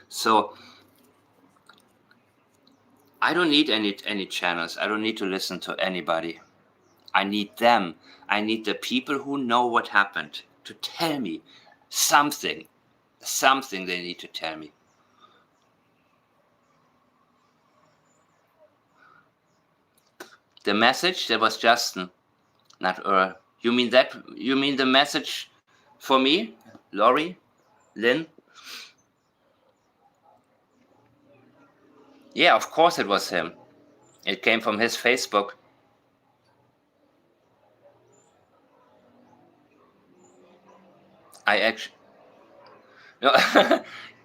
So I don't need any channels. I don't need to listen to anybody. I need them. I need the people who know what happened to tell me something. Something they need to tell me. The message, that was Justin, not Earl. You mean that? You mean the message for me, Laurie, Lynn? Yeah, of course it was him. It came from his Facebook. I actually, no,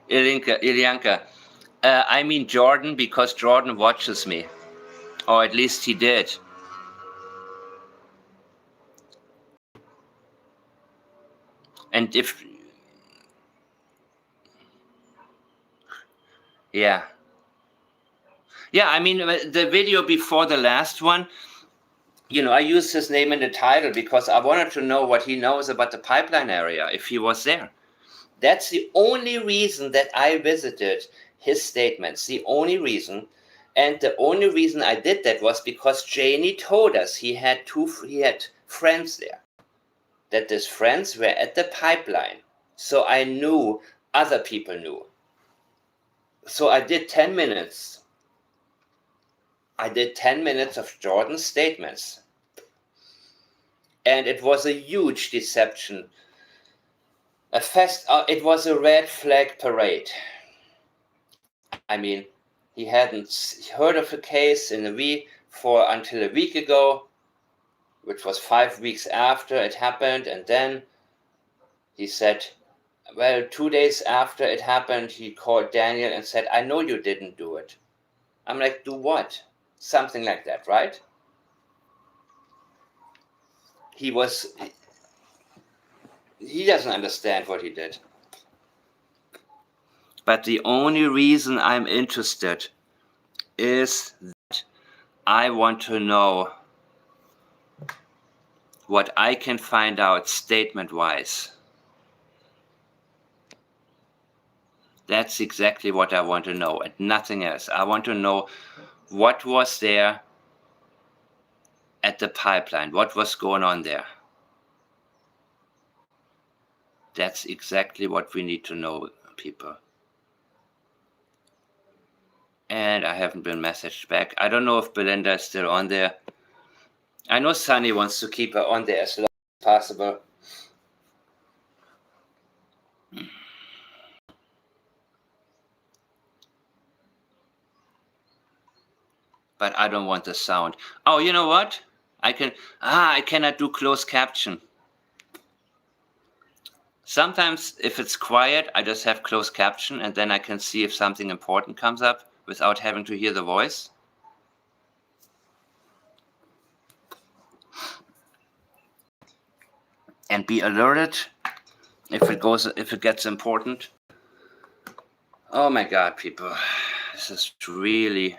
Ilyanka. I mean Jordan, because Jordan watches me, or at least he did. And if, yeah, I mean the video before the last one. I used his name in the title because I wanted to know what he knows about the pipeline area, if he was there. That's the only reason that I visited his statements, the only reason. And the only reason I did that was because Janie told us he had friends there, that his friends were at the pipeline. So I knew other people knew. So I did 10 minutes. I did 10 minutes of Jordan's statements. And it was a huge deception. It was a red flag parade. I mean, he hadn't heard of a case until a week ago, which was 5 weeks after it happened. And then he said, well, 2 days after it happened, he called Daniel and said, I know you didn't do it. I'm like, do what? Something like that, right? He doesn't understand what he did. But the only reason I'm interested is that I want to know what I can find out statement-wise. That's exactly what I want to know, and nothing else. I want to know what was there at the pipeline, what was going on there. That's exactly what we need to know, people. And I haven't been messaged back. I don't know if Belinda is still on there. I know Sunny wants to keep her on there as long as possible. But I don't want the sound. Oh, you know what? I cannot do closed caption. Sometimes if it's quiet, I just have closed caption and then I can see if something important comes up without having to hear the voice. And be alerted if it gets important. Oh my God, people, this is really.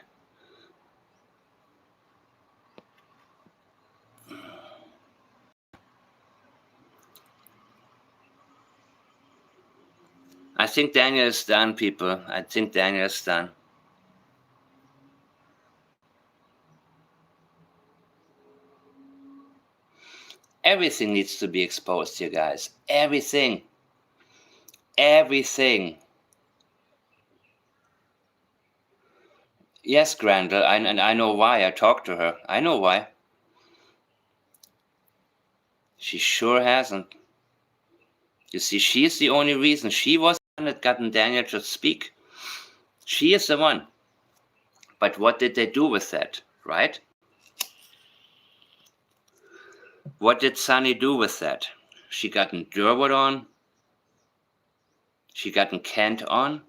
I think Daniel is done, people. I think Daniel is done. Everything needs to be exposed here, guys. Everything. Everything. Yes, Grandel, and I know why. I talked to her. I know why. She sure hasn't. You see, she is the only reason. She was the one that gotten Daniel to speak. She is the one. But what did they do with that, right? What did Sunny do with that? She gotten Durwood on. She gotten Kent on.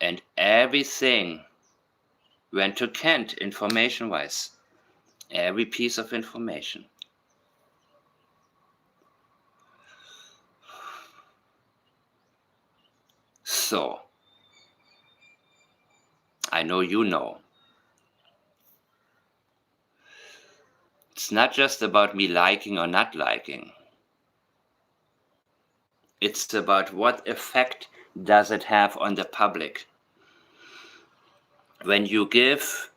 And everything went to Kent, information-wise. Every piece of information. So, I know you know. It's not just about me liking or not liking. It's about what effect does it have on the public. When you give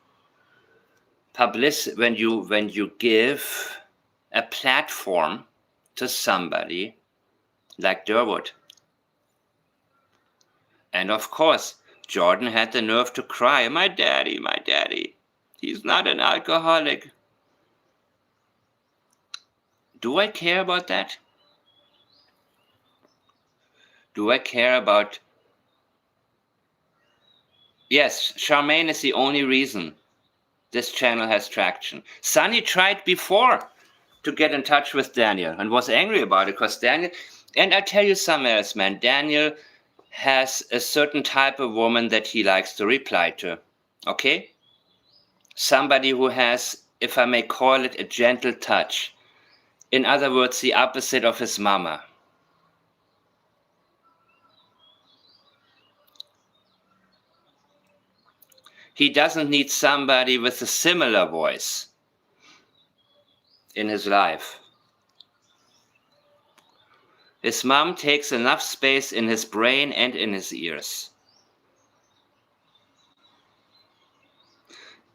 when you give a platform to somebody like Durwood. And of course, Jordan had the nerve to cry, my daddy, he's not an alcoholic. Do I care about that? Do I care about... Yes, Charmaine is the only reason this channel has traction. Sunny tried before to get in touch with Daniel and was angry about it because Daniel... And I tell you something else, man. Daniel has a certain type of woman that he likes to reply to. Okay? Somebody who has, if I may call it, a gentle touch. In other words, the opposite of his mama. He doesn't need somebody with a similar voice in his life. His mom takes enough space in his brain and in his ears.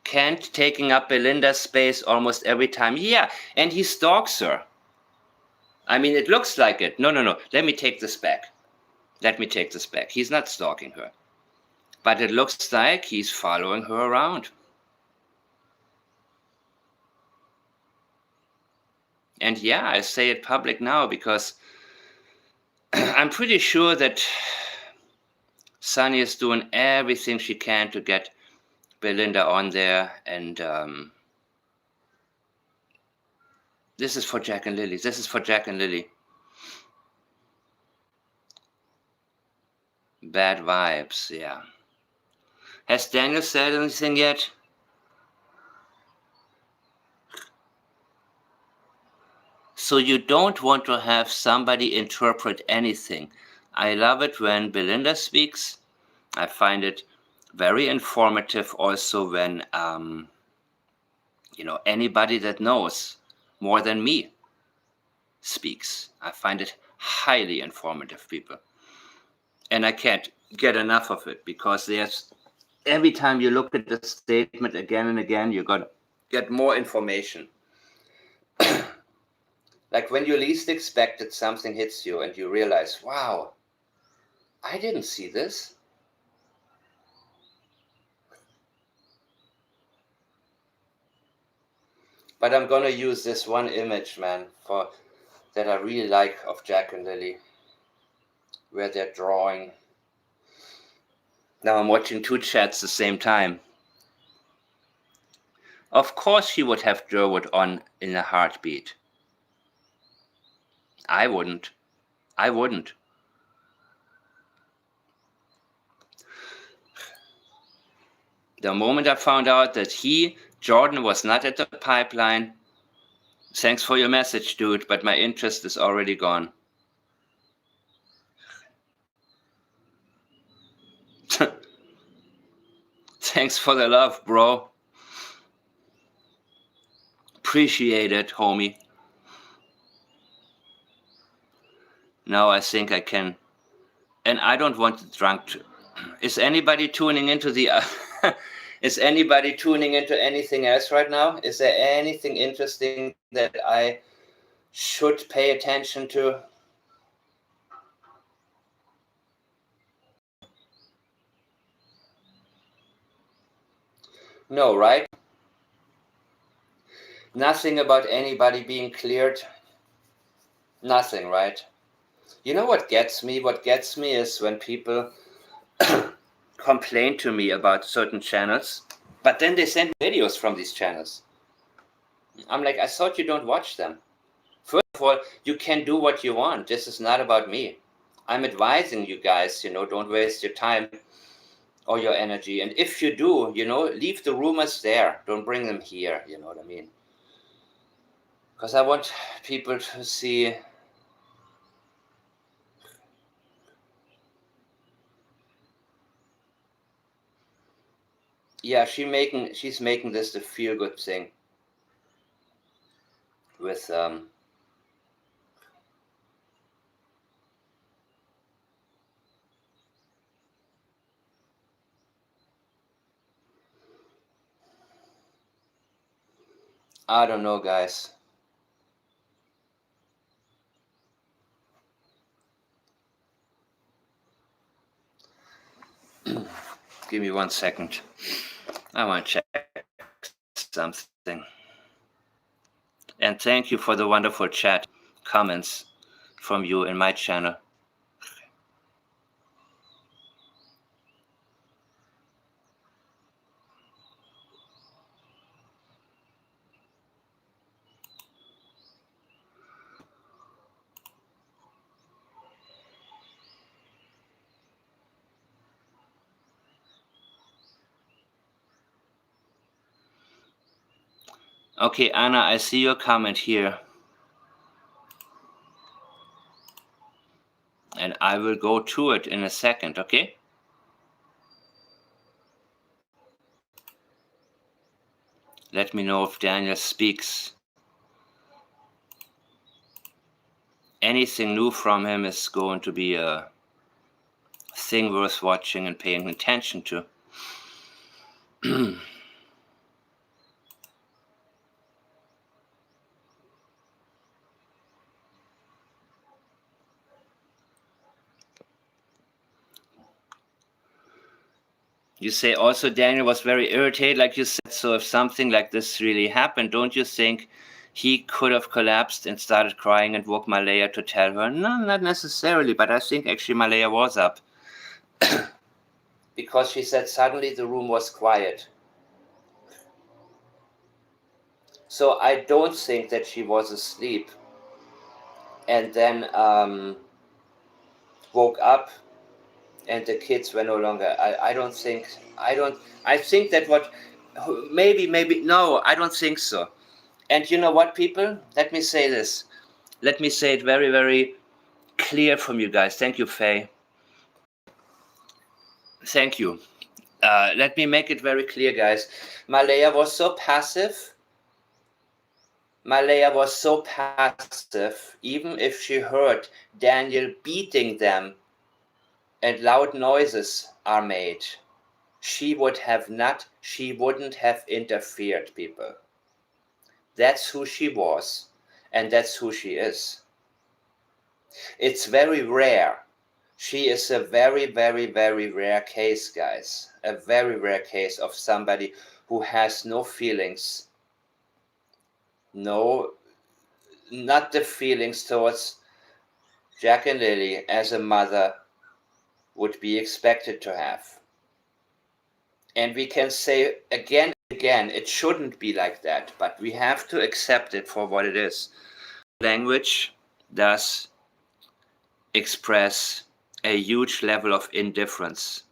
Kent taking up Belinda's space almost every time. Yeah, and he stalks her. I mean, it looks like it. No. Let me take this back. He's not stalking her. But it looks like he's following her around. And yeah, I say it public now because I'm pretty sure that Sunny is doing everything she can to get Belinda on there. And this is for Jack and Lily. Bad vibes, yeah. Has Daniel said anything yet? So you don't want to have somebody interpret anything. I love it when Belinda speaks. I find it very informative also when, anybody that knows more than me speaks. I find it highly informative, people. And I can't get enough of it because every time you look at the statement again and again, you're going to get more information. Like when you least expect it, something hits you and you realize, wow, I didn't see this. But I'm going to use this one image, man, that I really like of Jack and Lily, where they're drawing. Now I'm watching two chats at the same time. Of course she would have Durwood on in a heartbeat. I wouldn't. I wouldn't. The moment I found out that Jordan, was not at the pipeline, thanks for your message, dude, but my interest is already gone. Thanks for the love, bro. Appreciate it, homie. Now I think I can. And I don't want the drunk. Is anybody tuning into the... Is anybody tuning into anything else right now? Is there anything interesting that I should pay attention to? No, right? Nothing about anybody being cleared. Nothing, right? You know what gets me? What gets me is when people complain to me about certain channels, but then they send videos from these channels. I'm like, I thought you don't watch them. First of all, you can do what you want. This is not about me. I'm advising you guys, don't waste your time or your energy. And if you do, leave the rumors there. Don't bring them here. You know what I mean? Because I want people to see. Yeah, she's making this the feel good thing with I don't know, guys. Give me 1 second. I want to check something. And thank you for the wonderful chat comments from you in my channel. Okay, Anna, I see your comment here. And I will go to it in a second, okay? Let me know if Daniel speaks. Anything new from him is going to be a thing worth watching and paying attention to. You say also Daniel was very irritated, like you said. So if something like this really happened, don't you think he could have collapsed and started crying and woke Malaya to tell her? No, not necessarily, but I think actually Malaya was up. Because she said suddenly the room was quiet. So I don't think that she was asleep and then woke up and the kids were no longer. I think that no, I don't think so. And you know what, people? Let me say this. Let me say it very, very clear from you guys. Thank you, Faye. Thank you. Let me make it very clear, guys. Malaya was so passive. Even if she heard Daniel beating them and loud noises are made, she wouldn't have interfered, people. That's who she was, and that's who she is. It's very rare. She is a very, very, very rare case, guys. A very rare case of somebody who has no feelings. No, not the feelings towards Jack and Lily as a mother would be expected to have. And we can say again and again, it shouldn't be like that, but we have to accept it for what it is. Language does express a huge level of indifference.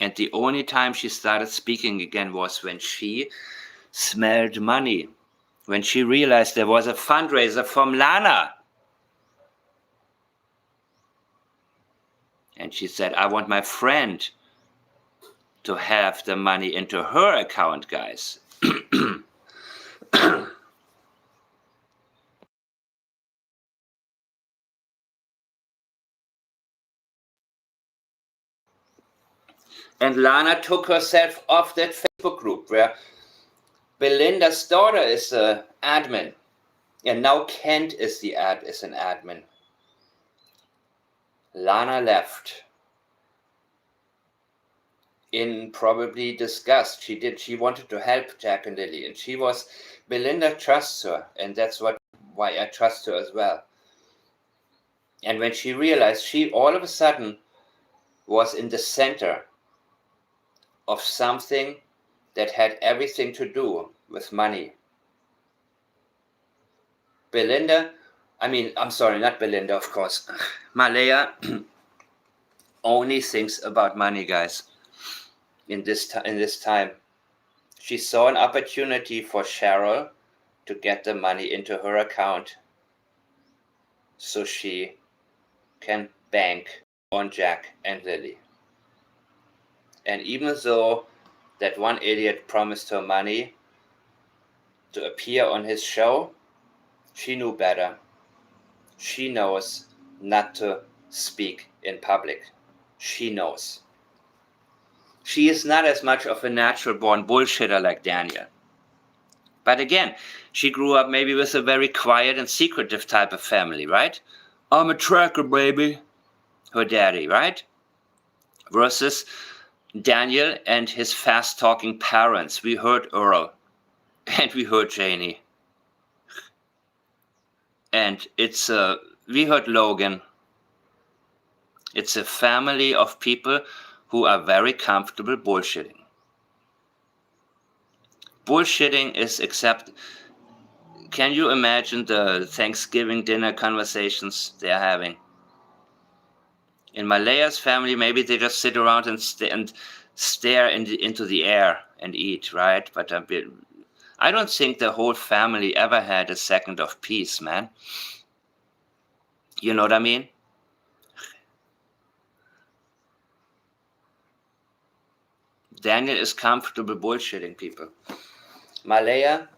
And the only time she started speaking again was when she smelled money, when she realized there was a fundraiser from Lana. And she said, I want my friend to have the money into her account, guys. And Lana took herself off that Facebook group where Belinda's daughter is the admin. And now Kent is an admin. Lana left in probably disgust. She wanted to help Jack and Lily, and Belinda trusts her, and that's why I trust her as well. And when she realized, she all of a sudden was in the center of something that had everything to do with money. Not Belinda, of course. Malaya only thinks about money, guys. In this time, she saw an opportunity for Cheryl to get the money into her account so she can bank on Jack and Lily. And even though that one idiot promised her money to appear on his show, she knew better. She knows not to speak in public. She knows. She is not as much of a natural-born bullshitter like Daniel. But again, she grew up maybe with a very quiet and secretive type of family, right? I'm a tracker, baby. Her daddy, right? Versus Daniel and his fast-talking parents. We heard Earl. And we heard Janie. And we heard Logan. It's a family of people who are very comfortable bullshitting. Bullshitting is can you imagine the Thanksgiving dinner conversations they're having? In Malaya's family, maybe they just sit around and stare into the air and eat, right? But I don't think the whole family ever had a second of peace, man. You know what I mean? Daniel is comfortable bullshitting people. Malaya,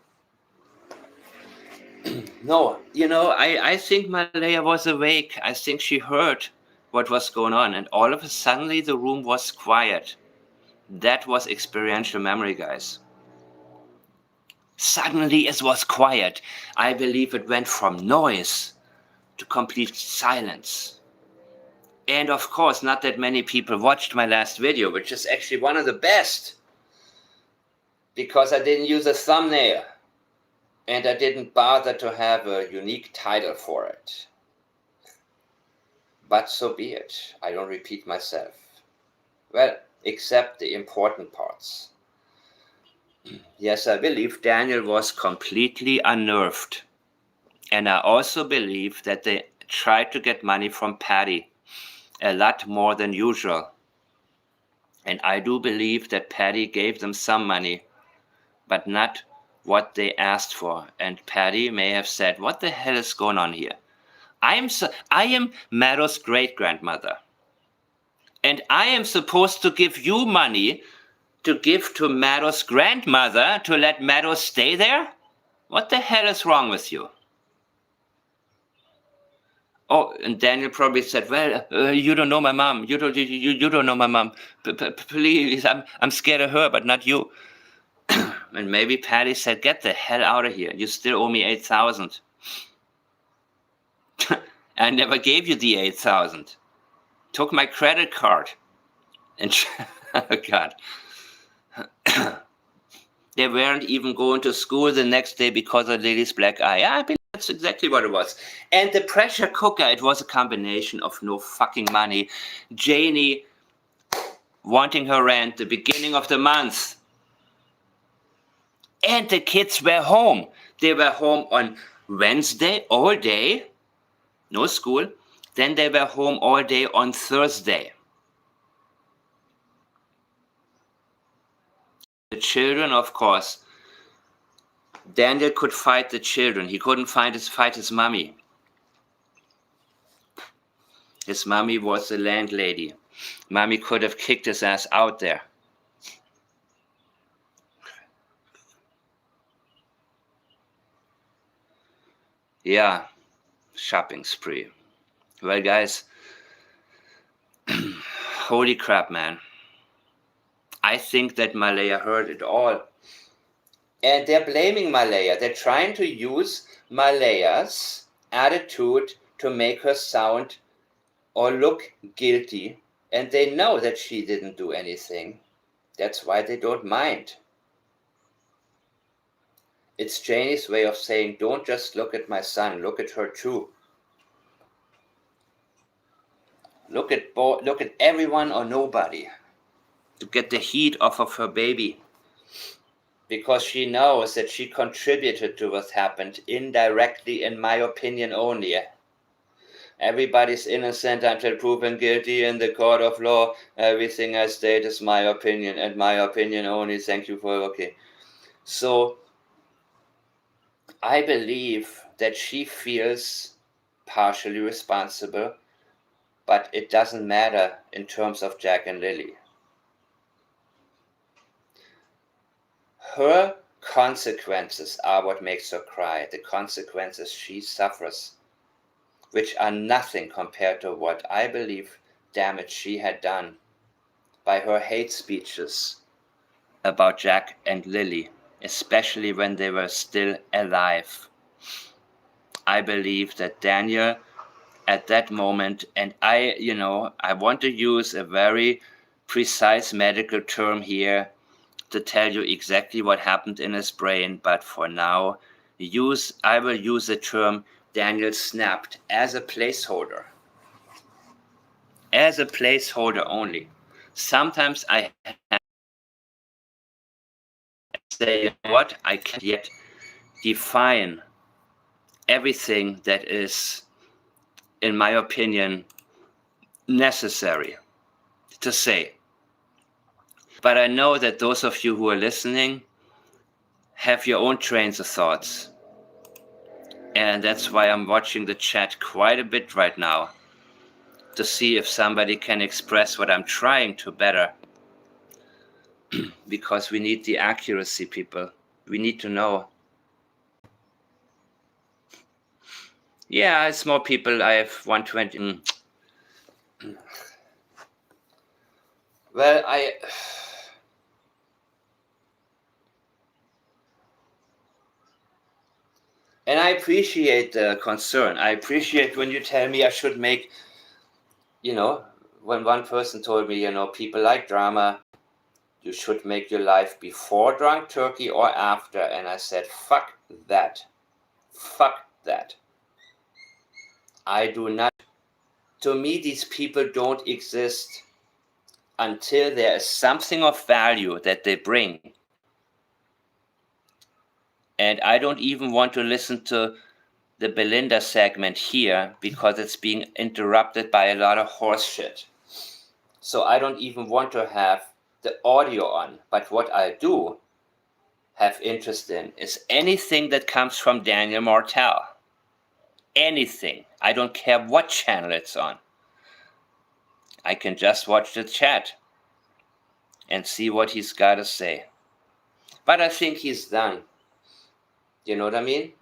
no, I think Malaya was awake. I think she heard what was going on, and all of a sudden the room was quiet. That was experiential memory, guys. Suddenly it was quiet. I believe it went from noise to complete silence. And of course, not that many people watched my last video, which is actually one of the best, because I didn't use a thumbnail and I didn't bother to have a unique title for it. But so be it. I don't repeat myself. Well, except the important parts. Yes, I believe Daniel was completely unnerved. And I also believe that they tried to get money from Patty. A lot more than usual. And I do believe that Patty gave them some money, but not what they asked for. And Patty may have said, what the hell is going on here? I am Meadow's great-grandmother. And I am supposed to give you money to give to Meadow's grandmother to let Meadow stay there? What the hell is wrong with you? Oh, and Daniel probably said, well, you don't know my mom. You don't know my mom. Please, I'm scared of her, but not you. And maybe Patty said, get the hell out of here. You still owe me $8,000. I never gave you the $8,000. Took my credit card. And oh God. They weren't even going to school the next day because of Lily's black eye. I believe that's exactly what it was. And the pressure cooker, it was a combination of no fucking money. Janie wanting her rent, the beginning of the month. And the kids were home. They were home on Wednesday all day, no school. Then they were home all day on Thursday. The children, of course. Daniel could fight the children. He couldn't fight his mommy. His mommy was the landlady. Mommy could have kicked his ass out there. Yeah, shopping spree. Well, guys, holy crap, man. I think that Malaya heard it all. And they're blaming Malaya. They're trying to use Malaya's attitude to make her sound or look guilty. And they know that she didn't do anything. That's why they don't mind. It's Janie's way of saying, don't just look at my son, look at her too. Look at everyone or nobody to get the heat off of her baby. Because she knows that she contributed to what happened indirectly, in my opinion only. Everybody's innocent until proven guilty in the court of law. Everything I state is my opinion and my opinion only. Thank you for, okay. So I believe that she feels partially responsible, but it doesn't matter in terms of Jack and Lily. Her consequences are what makes her cry. The consequences she suffers, which are nothing compared to what I believe damage she had done by her hate speeches about Jack and Lily, especially when they were still alive. I believe that Daniel at that moment, and I want to use a very precise medical term here to tell you exactly what happened in his brain, but for now, I will use the term Daniel snapped as a placeholder. As a placeholder only. Sometimes I say, you know what, I can't yet define everything that is, in my opinion, necessary to say. But I know that those of you who are listening have your own trains of thoughts. And that's why I'm watching the chat quite a bit right now, to see if somebody can express what I'm trying to better. Because we need the accuracy, people. We need to know. Yeah, it's more people. I have 120. Well, and I appreciate the concern. I appreciate when you tell me I should make, when one person told me, people like drama, you should make your life before Drunk Turkey or after. And I said, fuck that. Fuck that. I do not. To me, these people don't exist until there is something of value that they bring. And I don't even want to listen to the Belinda segment here because it's being interrupted by a lot of horse shit. So I don't even want to have the audio on. But what I do have interest in is anything that comes from Daniel Martel. Anything. I don't care what channel it's on. I can just watch the chat and see what he's got to say. But I think he's done. You know what I mean?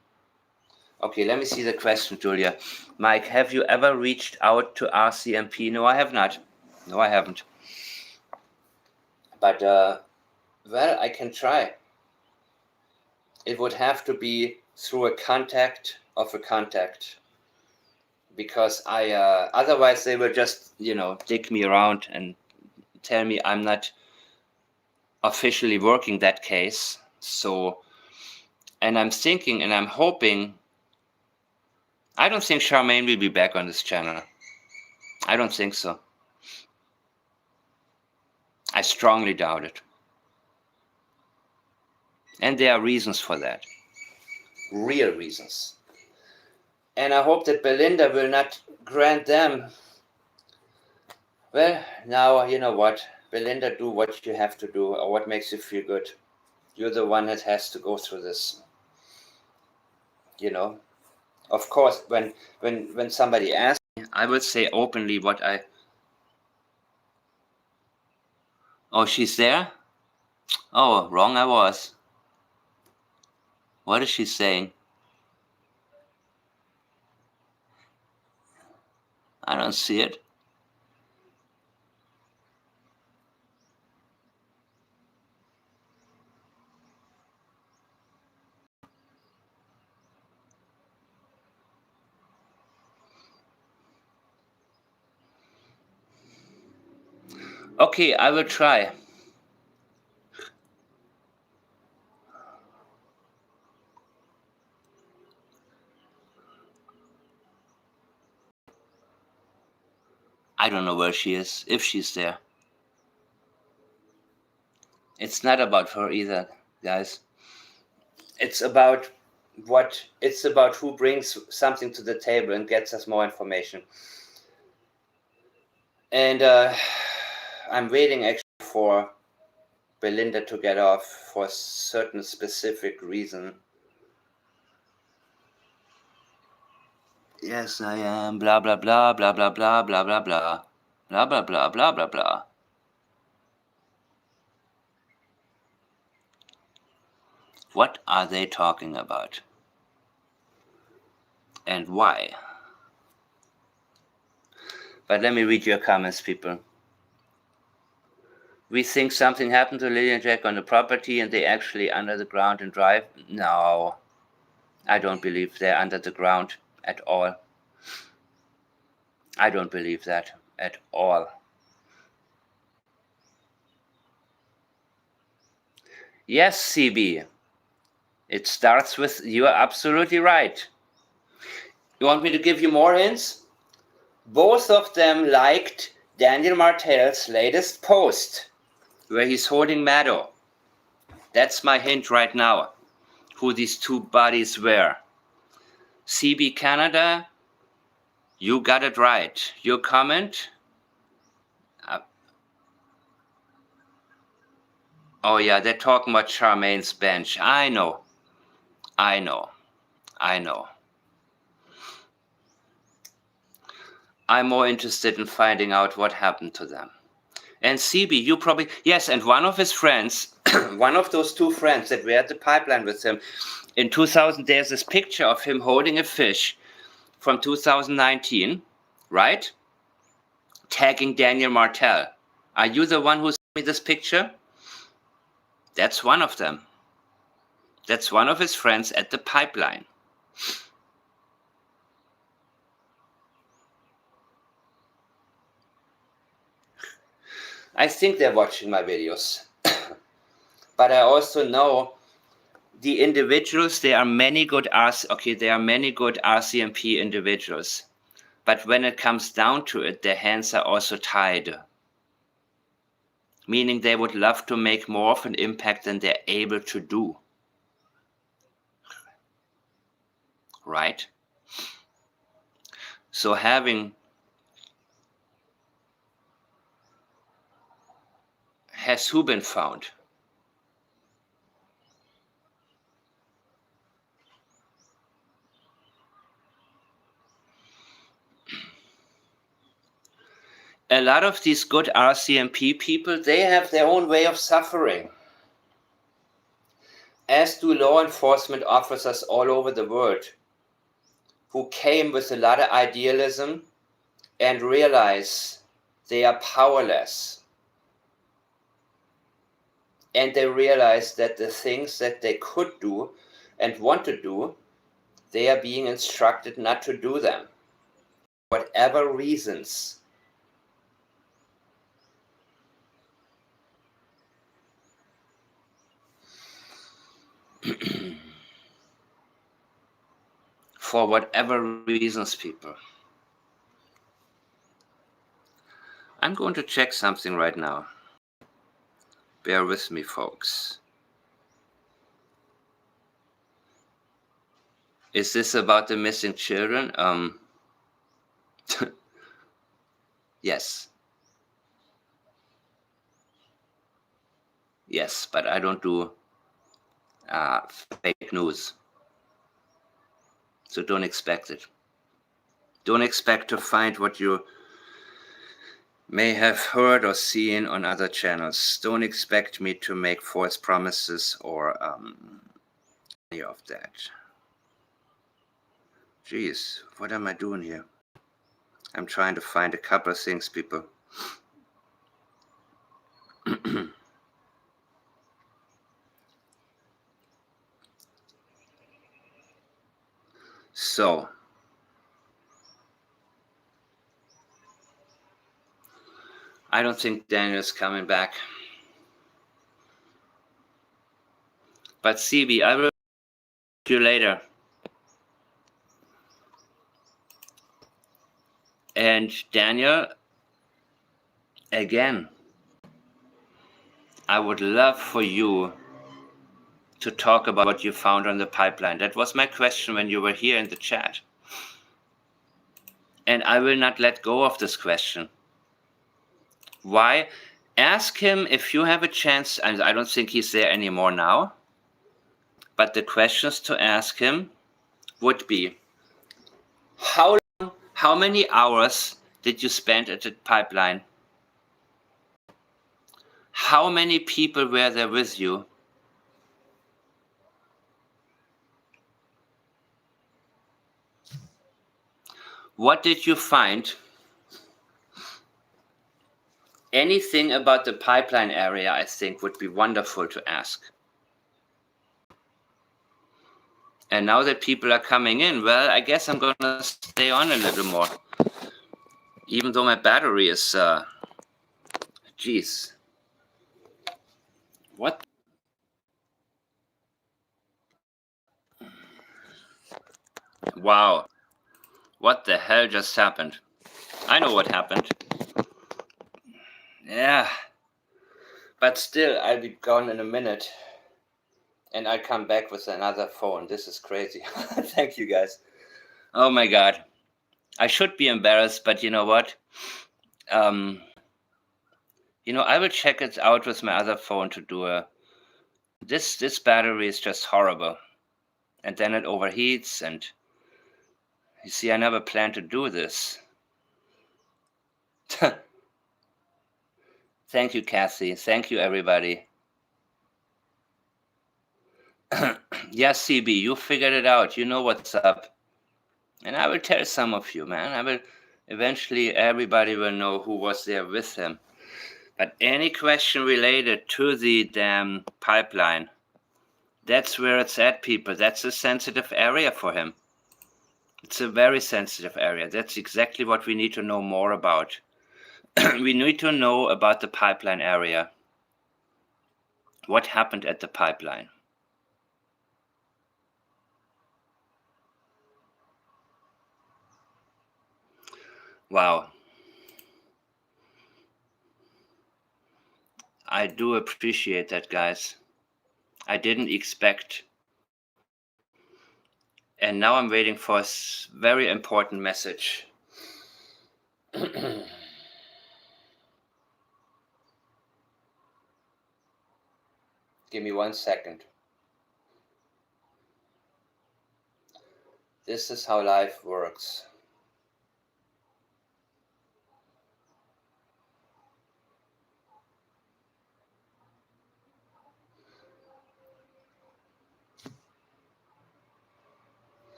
Okay, let me see the question, Julia. Mike, have you ever reached out to RCMP? No, I have not. No, I haven't. But, well, I can try. It would have to be through a contact of a contact. Because otherwise they will just, dick me around and tell me I'm not officially working that case. So, and I'm thinking and I'm hoping, I don't think Charmaine will be back on this channel. I don't think so. I strongly doubt it. And there are reasons for that. Real reasons. And I hope that Belinda will not grant them. Well, now you know what. Belinda, do what you have to do or what makes you feel good. You're the one that has to go through this. You know? Of course, when somebody asks me, I will say openly what I... Oh, she's there? Oh, wrong I was. What is she saying? I don't see it. Okay, I will try. I don't know where she is, if she's there. It's not about her either, guys. It's about who brings something to the table and gets us more information. And I'm waiting actually for Belinda to get off for a certain specific reason. Yes, I am. Blah, blah, blah, blah, blah, blah, blah, blah, blah. Blah, blah, blah, blah, blah, blah. What are they talking about? And why? But let me read your comments, people. We think something happened to Lily and Jack on the property and they actually under the ground and drive. No, I don't believe they're under the ground at all. I don't believe that at all. Yes, CB. It starts with, you are absolutely right. You want me to give you more hints? Both of them liked Daniel Martell's latest post, where he's holding Maddow. That's my hint right now, who these two bodies were. CB Canada, you got it right. Your comment? Oh yeah, they're talking about Charmaine's bench. I know. I'm more interested in finding out what happened to them. And CB, you probably, yes, and one of his friends, one of those two friends that were at the pipeline with him, in 2000, there's this picture of him holding a fish from 2019, right? Tagging Daniel Martell. Are you the one who sent me this picture? That's one of them. That's one of his friends at the pipeline. I think they're watching my videos. But I also know the individuals, there are many good RCMP individuals. But when it comes down to it, their hands are also tied. Meaning they would love to make more of an impact than they're able to do. Right? So has who been found? A lot of these good RCMP people, they have their own way of suffering. As do law enforcement officers all over the world, who came with a lot of idealism and realize they are powerless. And they realize that the things that they could do and want to do, they are being instructed not to do them. Whatever reasons. For whatever reasons, people. I'm going to check something right now. Bear with me, folks. Is this about the missing children? Yes. Yes, but I don't do fake news. So don't expect it. Don't expect to find what you may have heard or seen on other channels. Don't expect me to make false promises or any of that. Jeez, what am I doing here? I'm trying to find a couple of things, people. So, I don't think Daniel's coming back. But CB, I will see you later. And Daniel, again, I would love for you to talk about what you found on the pipeline. That was my question when you were here in the chat. And I will not let go of this question. Why? Ask him if you have a chance, and I don't think he's there anymore now, but the questions to ask him would be, how many hours did you spend at the pipeline? How many people were there with you? What did you find? Anything about the pipeline area, I think, would be wonderful to ask. And now that people are coming in, well, I guess I'm going to stay on a little more. Even though my battery is, geez. What? Wow. What the hell just happened? I know what happened. Yeah. But still, I'll be gone in a minute. And I'll come back with another phone. This is crazy. Thank you, guys. Oh my God. I should be embarrassed, but you know what? I will check it out with my other phone to do a... This battery is just horrible. And then it overheats, and... You see, I never planned to do this. Thank you, Kathy. Thank you, everybody. Yes, CB, you figured it out. You know what's up. And I will tell some of you, man. Eventually, everybody will know who was there with him. But any question related to the damn pipeline, that's where it's at, people. That's a sensitive area for him. It's a very sensitive area. That's exactly what we need to know more about. We need to know about the pipeline area. What happened at the pipeline? Wow. I do appreciate that, guys. I didn't expect. And now I'm waiting for a very important message. Give me 1 second. This is how life works.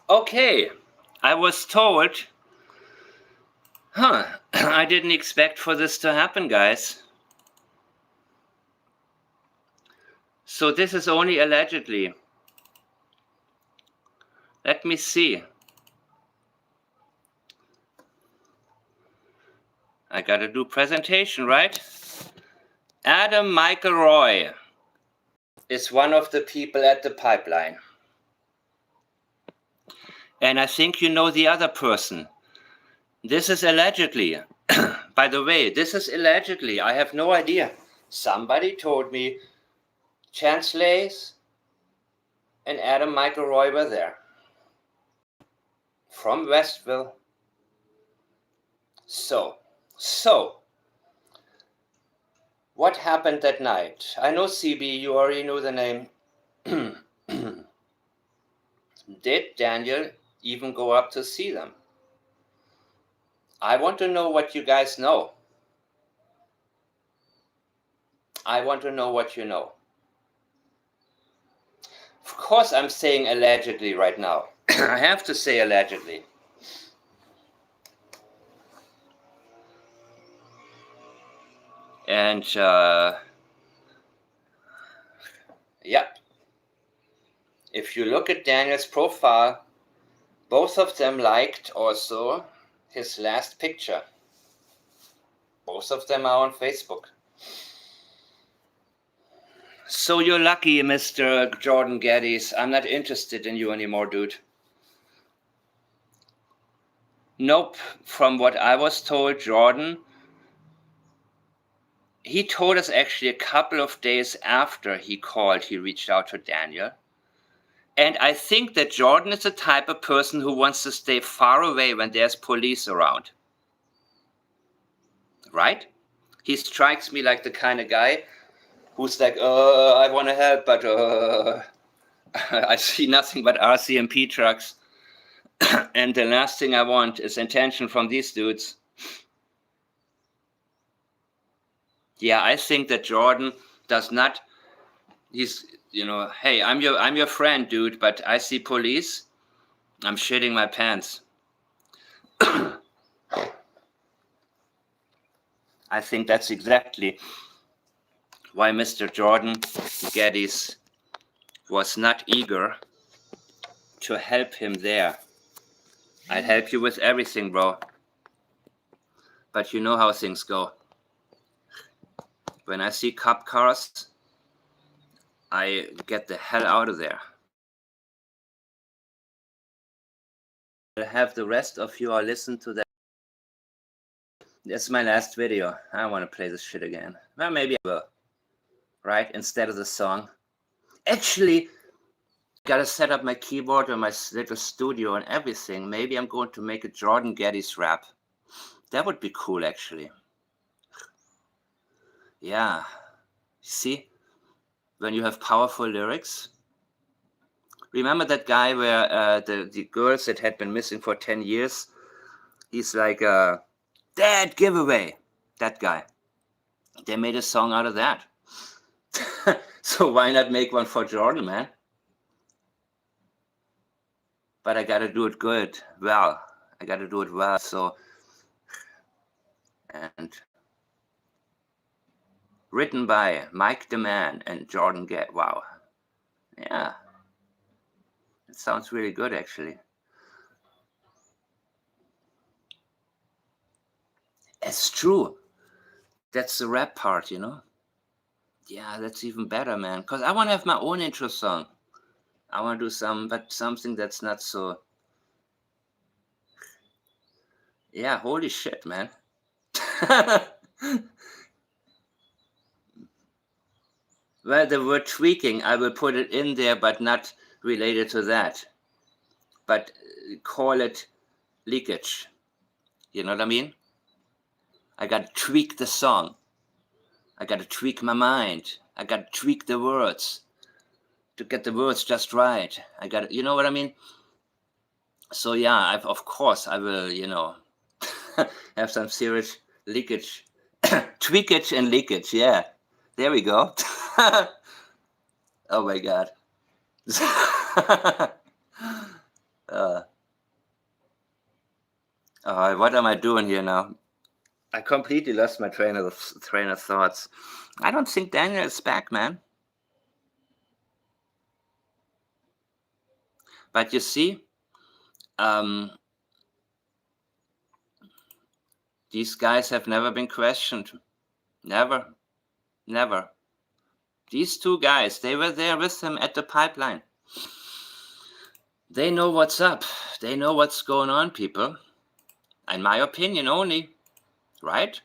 Okay, I was told, I didn't expect for this to happen, guys. So this is only allegedly. Let me see. I gotta do presentation, right? Adam Michael Roy is one of the people at the pipeline. And I think you know the other person. This is allegedly. By the way, this is allegedly. I have no idea. Somebody told me Chance Lays and Adam Michael Roy were there. From Westville. So, what happened that night? I know, CB, you already know the name. Did Daniel even go up to see them? I want to know what you guys know. I want to know what you know. Of course, I'm saying allegedly right now. I have to say allegedly. And, yeah. If you look at Daniel's profile, both of them liked also his last picture. Both of them are on Facebook. So you're lucky, Mr. Jordan Geddes. I'm not interested in you anymore, dude. Nope. From what I was told, Jordan, he told us actually a couple of days after he called, he reached out to Daniel. And I think that Jordan is the type of person who wants to stay far away when there's police around. Right? He strikes me like the kind of guy who's like, I want to help, but I see nothing but RCMP trucks. And the last thing I want is attention from these dudes. Yeah, I think that Jordan does not, he's, you know, hey, I'm your friend, dude, but I see police, I'm shitting my pants. I think that's exactly why Mr. Jordan Geddes was not eager to help him there. I'd help you with everything, bro. But you know how things go. When I see cop cars, I get the hell out of there. I'll have the rest of you all listen to that. That's my last video. I want to play this shit again. Well, maybe I will. Right? Instead of the song. Actually, gotta set up my keyboard and my little studio and everything. Maybe I'm going to make a Jordan Geddes rap. That would be cool, actually. Yeah. See? When you have powerful lyrics. Remember that guy where the girls that had been missing for 10 years? He's like, Dad giveaway. That guy. They made a song out of that. So why not make one for Jordan, man? But I gotta do it good. Well, I gotta do it well. So, and written by Mike the Man and Jordan Geddes. Wow. Yeah. It sounds really good, actually. It's true. That's the rap part, you know? Yeah, that's even better, man. Because I want to have my own intro song. I want to do something that's not so... Yeah, holy shit, man. Well, the word tweaking, I will put it in there, but not related to that. But call it leakage. You know what I mean? I got to tweak the song. I got to tweak my mind. I got to tweak the words to get the words just right. I got to, you know what I mean? So yeah, of course I will, you know, have some serious leakage. Tweakage and leakage, yeah. There we go. Oh my God. What am I doing here now? I completely lost my train of thoughts. I don't think Daniel is back, man. But you see, these guys have never been questioned. Never. Never. These two guys, they were there with him at the pipeline. They know what's up. They know what's going on, people. In my opinion only. Right?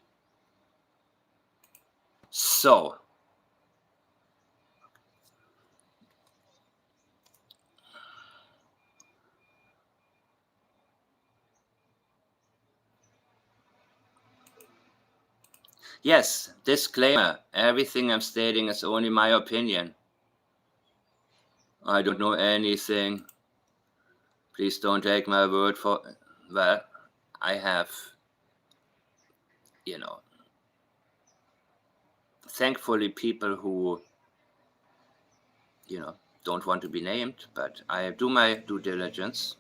So, yes, disclaimer, everything I'm stating is only my opinion. I don't know anything. Please don't take my word for, well, I have, you know, thankfully people who, you know, don't want to be named, but I do my due diligence.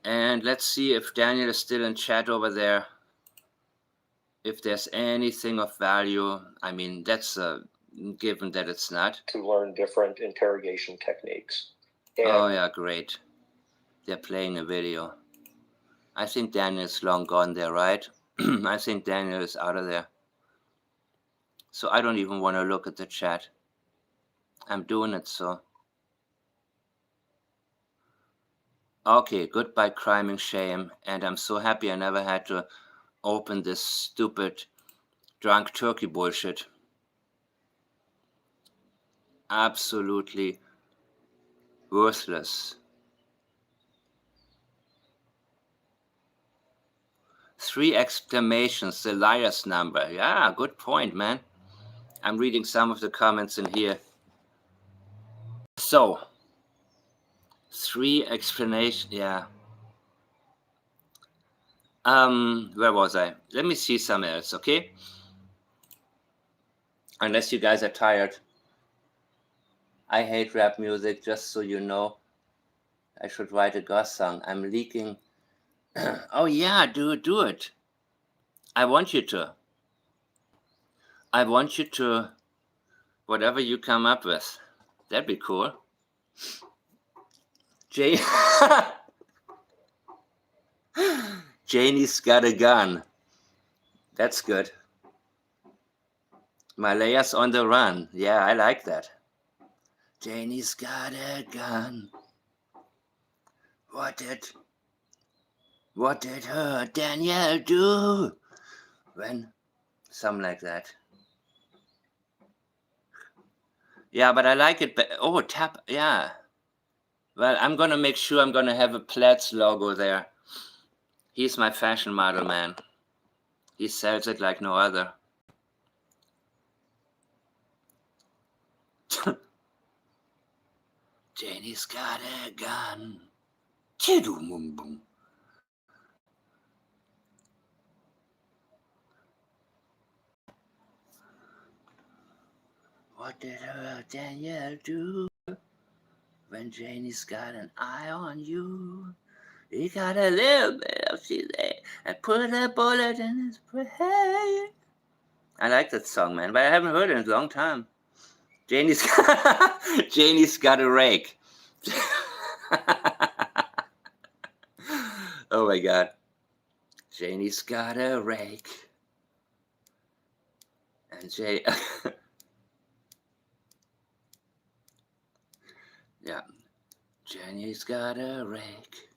And let's see if Daniel is still in chat over there. If there's anything of value, I mean, that's given that it's not. To learn different interrogation techniques. And Oh yeah, great. They're playing a video. I think Daniel's long gone there, right? I think Daniel is out of there. So I don't even want to look at the chat. I'm doing it so. Okay, goodbye crime and shame. And I'm so happy I never had to open this stupid drunk turkey bullshit. Absolutely worthless. 3 exclamations, the liar's number. Yeah, good point, man. I'm reading some of the comments in here. So, 3 explanations, yeah. Where was I? Let me see some else, okay? Unless you guys are tired. I hate rap music, just so you know. I should write a goth song. I'm leaking. Oh yeah, do it. I want you to. I want you to, whatever you come up with. That'd be cool. Janie's got a gun. That's good. Malaya's on the run. Yeah, I like that. Janie's got a gun. What did her Danielle do? When? Something like that. Yeah, but I like it. Oh, tap. Yeah. Well, I'm going to make sure I'm going to have a Plaid's logo there. He's my fashion model, man. He sells it like no other. Janie's got a gun. Boom. What did her Danielle do? When Janie's got an eye on you, he got a little bit of she's there and put a bullet in his brain. I like that song, man, but I haven't heard it in a long time. Janie's got a rake. Oh my God. Janie's got a rake. And yeah. Janie's got a rake.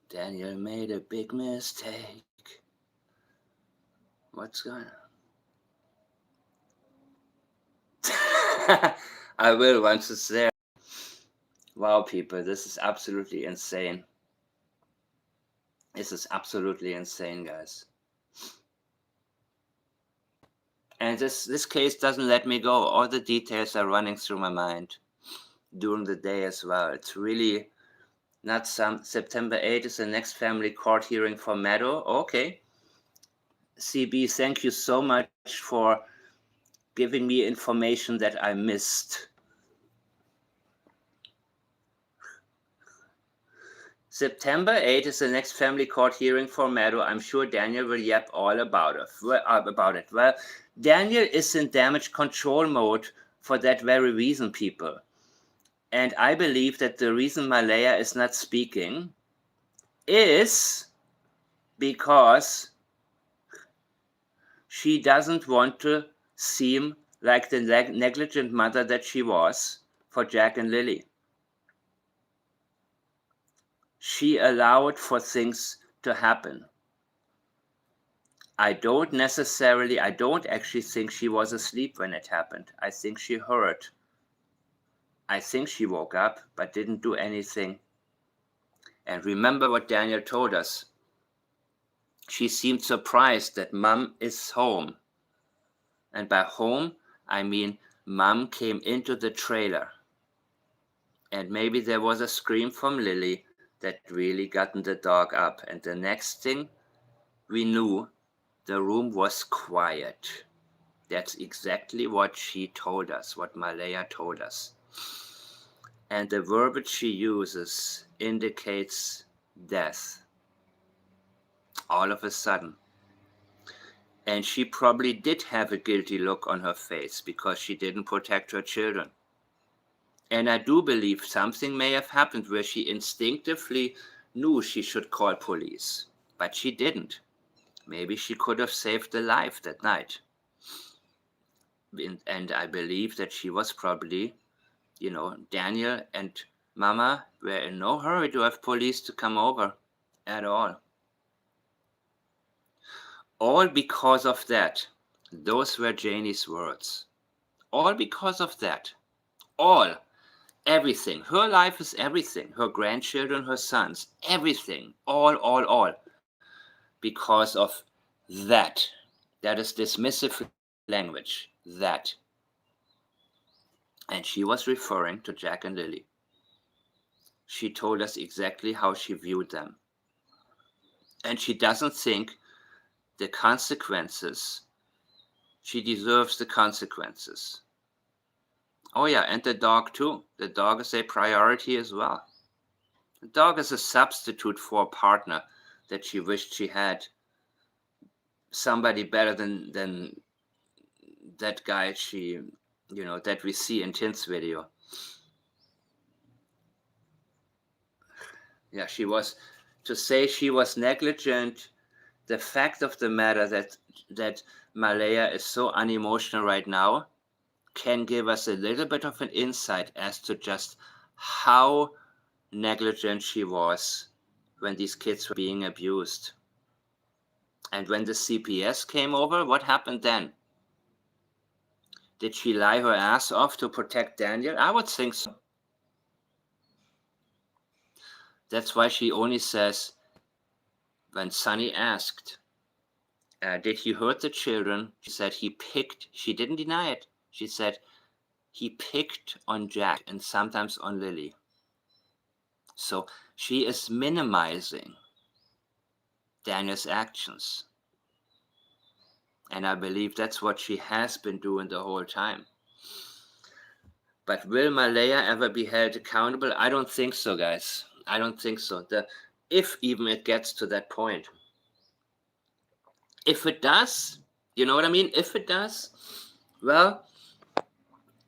Daniel made a big mistake. What's going on? I will once it's there. Wow, people, this is absolutely insane. This is absolutely insane, guys. And this case doesn't let me go. All the details are running through my mind during the day as well. It's really not some. September 8th is the next family court hearing for Meadow. Okay. CB, thank you so much for giving me information that I missed. September 8th is the next family court hearing for Meadow. I'm sure Daniel will yap all about it. Well, Daniel is in damage control mode for that very reason, people. And I believe that the reason Malaya is not speaking is because she doesn't want to seem like the negligent mother that she was for Jack and Lily. She allowed for things to happen. I don't actually think she was asleep when it happened. I think she heard. I think she woke up, but didn't do anything. And remember what Daniel told us. She seemed surprised that Mom is home. And by home, I mean Mom came into the trailer. And maybe there was a scream from Lily that really gotten the dog up. And the next thing we knew, the room was quiet. That's exactly what she told us, what Malaya told us. And the verbiage she uses indicates death. All of a sudden. And she probably did have a guilty look on her face because she didn't protect her children. And I do believe something may have happened where she instinctively knew she should call police, but she didn't. Maybe she could have saved a life that night. And I believe that she was probably, Daniel and Mama were in no hurry to have police to come over at all. All because of that. Those were Janie's words. All because of that. All. Everything. Her life is everything. Her grandchildren, her sons. Everything. All. Because of that. That is dismissive language. That. And she was referring to Jack and Lily. She told us exactly how she viewed them. And she doesn't think the consequences, she deserves the consequences. Oh yeah, and the dog too. The dog is a priority as well. The dog is a substitute for a partner that she wished she had. Somebody better than that guy that we see in Tint's video. Yeah, to say she was negligent. The fact of the matter that Malaya is so unemotional right now can give us a little bit of an insight as to just how negligent she was when these kids were being abused. And when the CPS came over, what happened then? Did she lie her ass off to protect Daniel? I would think so. That's why she only says, when Sonny asked, did he hurt the children? She said she didn't deny it. She said he picked on Jack and sometimes on Lily. So she is minimizing Daniel's actions. And I believe that's what she has been doing the whole time. But will Malaya ever be held accountable? I don't think so, guys. I don't think so. If even it gets to that point. If it does, you know what I mean? If it does, well,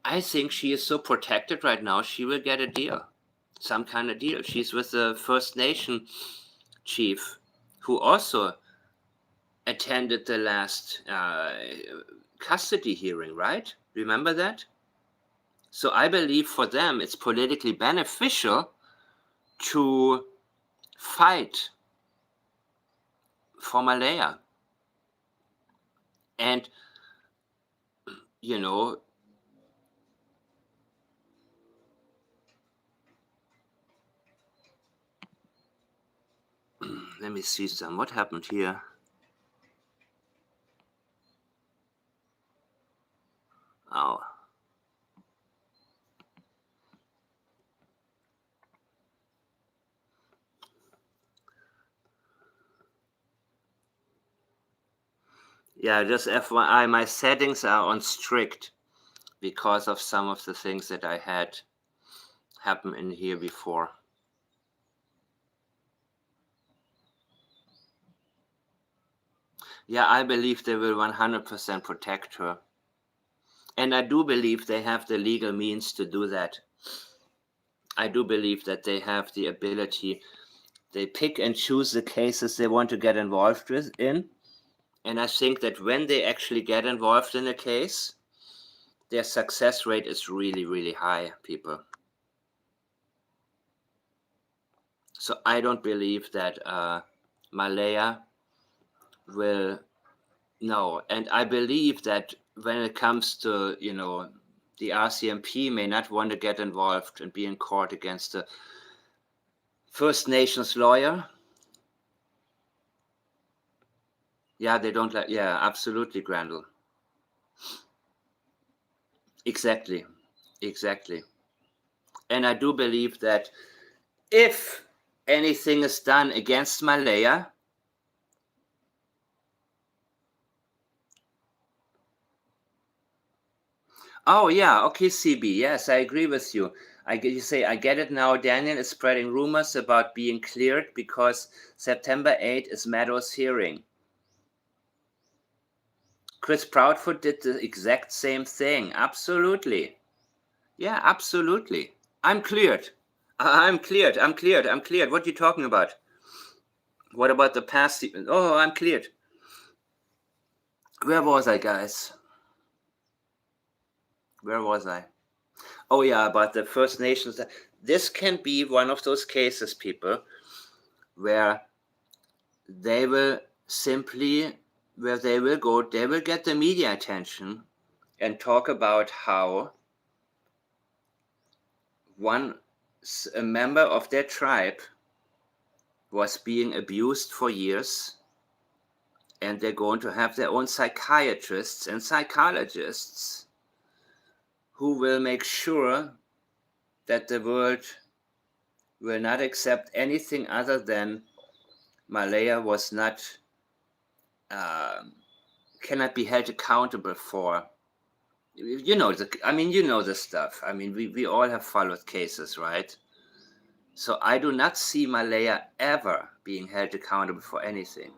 I think she is so protected right now, she will get a deal. Some kind of deal. She's with the First Nation chief who also attended the last custody hearing, right? Remember that? So I believe for them it's politically beneficial to fight for Malaya. And, let me see some. What happened here? Oh. Yeah, just FYI, my settings are on strict because of some of the things that I had happen in here before. Yeah, I believe they will 100% protect her. And I do believe they have the legal means to do that. I do believe that they have the ability. They pick and choose the cases they want to get involved in. And I think that when they actually get involved in a case, their success rate is really, really high, people. So I don't believe that Malaya will No, and I believe that when it comes to, the RCMP may not want to get involved and be in court against a First Nations lawyer. Yeah, they don't like, yeah, absolutely, Grandel. Exactly. And I do believe that if anything is done against Malaya, oh yeah, okay, CB, yes, I agree with you. You say, I get it now. Daniel is spreading rumors about being cleared because September 8th is Meadows' hearing. Chris Proudfoot did the exact same thing. Absolutely. Yeah, absolutely. I'm cleared. I'm cleared. What are you talking about? What about the past? Oh, I'm cleared. Where was I, guys? Where was I? Oh, yeah, about the First Nations. This can be one of those cases, people, where they will get the media attention and talk about how a member of their tribe was being abused for years, and they're going to have their own psychiatrists and psychologists who will make sure that the world will not accept anything other than Malaya was not, cannot be held accountable for. You know the stuff. I mean, we all have followed cases, right? So I do not see Malaya ever being held accountable for anything.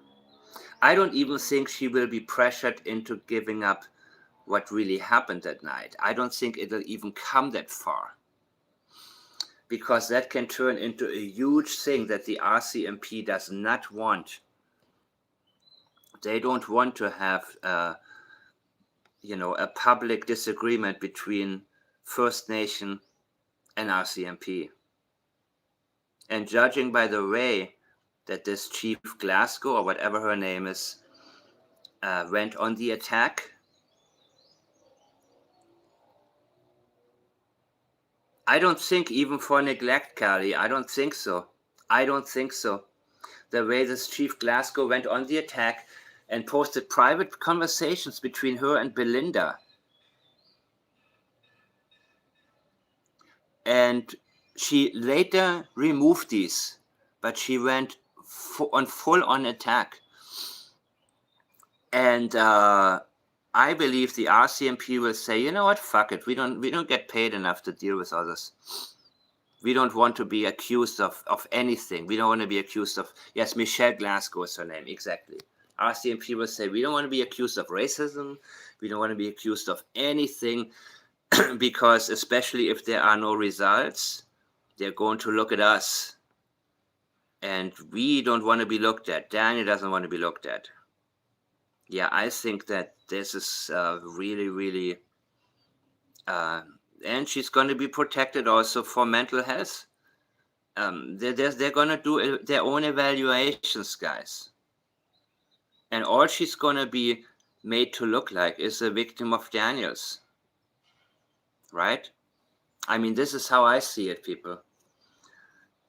I don't even think she will be pressured into giving up what really happened that night. I don't think it'll even come that far, because that can turn into a huge thing that the RCMP does not want. They don't want to have, a public disagreement between First Nation and RCMP. And judging by the way that this Chief Glasgow, or whatever her name is, went on the attack, I don't think even for neglect, Carly. I don't think so. The way this Chief Glasgow went on the attack and posted private conversations between her and Belinda. And she later removed these, but she went on full-on attack. And I believe the RCMP will say, you know what, fuck it. We don't get paid enough to deal with others. We don't want to be accused of anything. We don't want to be accused of, yes, Michelle Glasgow is her name, exactly. RCMP will say, we don't want to be accused of racism. We don't want to be accused of anything, because especially if there are no results, they're going to look at us. And we don't want to be looked at. Daniel doesn't want to be looked at. Yeah, I think that this is really, really... and she's going to be protected also for mental health. They're going to do their own evaluations, guys. And all she's going to be made to look like is a victim of Daniels. Right? I mean, this is how I see it, people.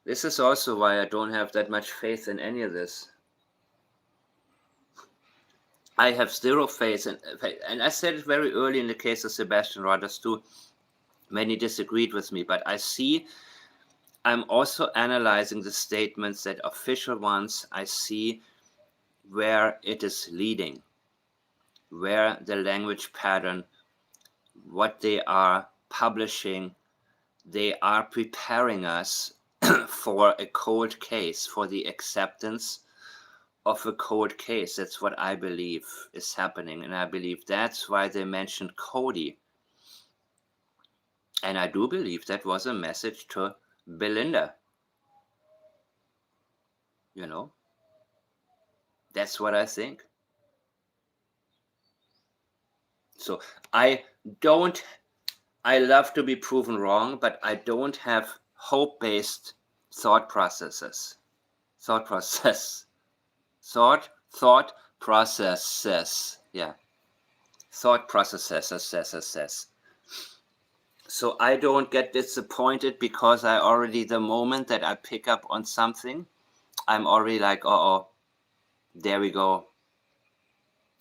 This is also why I don't have that much faith in any of this. I have zero faith, and I said it very early in the case of Sebastian Rogers too. Many disagreed with me, but I'm also analyzing the statements, that official ones. I see where it is leading, where the language pattern, what they are publishing, they are preparing us for a cold case, for the acceptance of a cold case. That's what I believe is happening, and I believe that's why they mentioned Cody. And I do believe that was a message to Belinda. That's what I think. So I love to be proven wrong, but I don't have hope-based thought processes. Thought processes. Yeah. Thought processes. So I don't get disappointed because I already, the moment that I pick up on something, I'm already like, oh, there we go.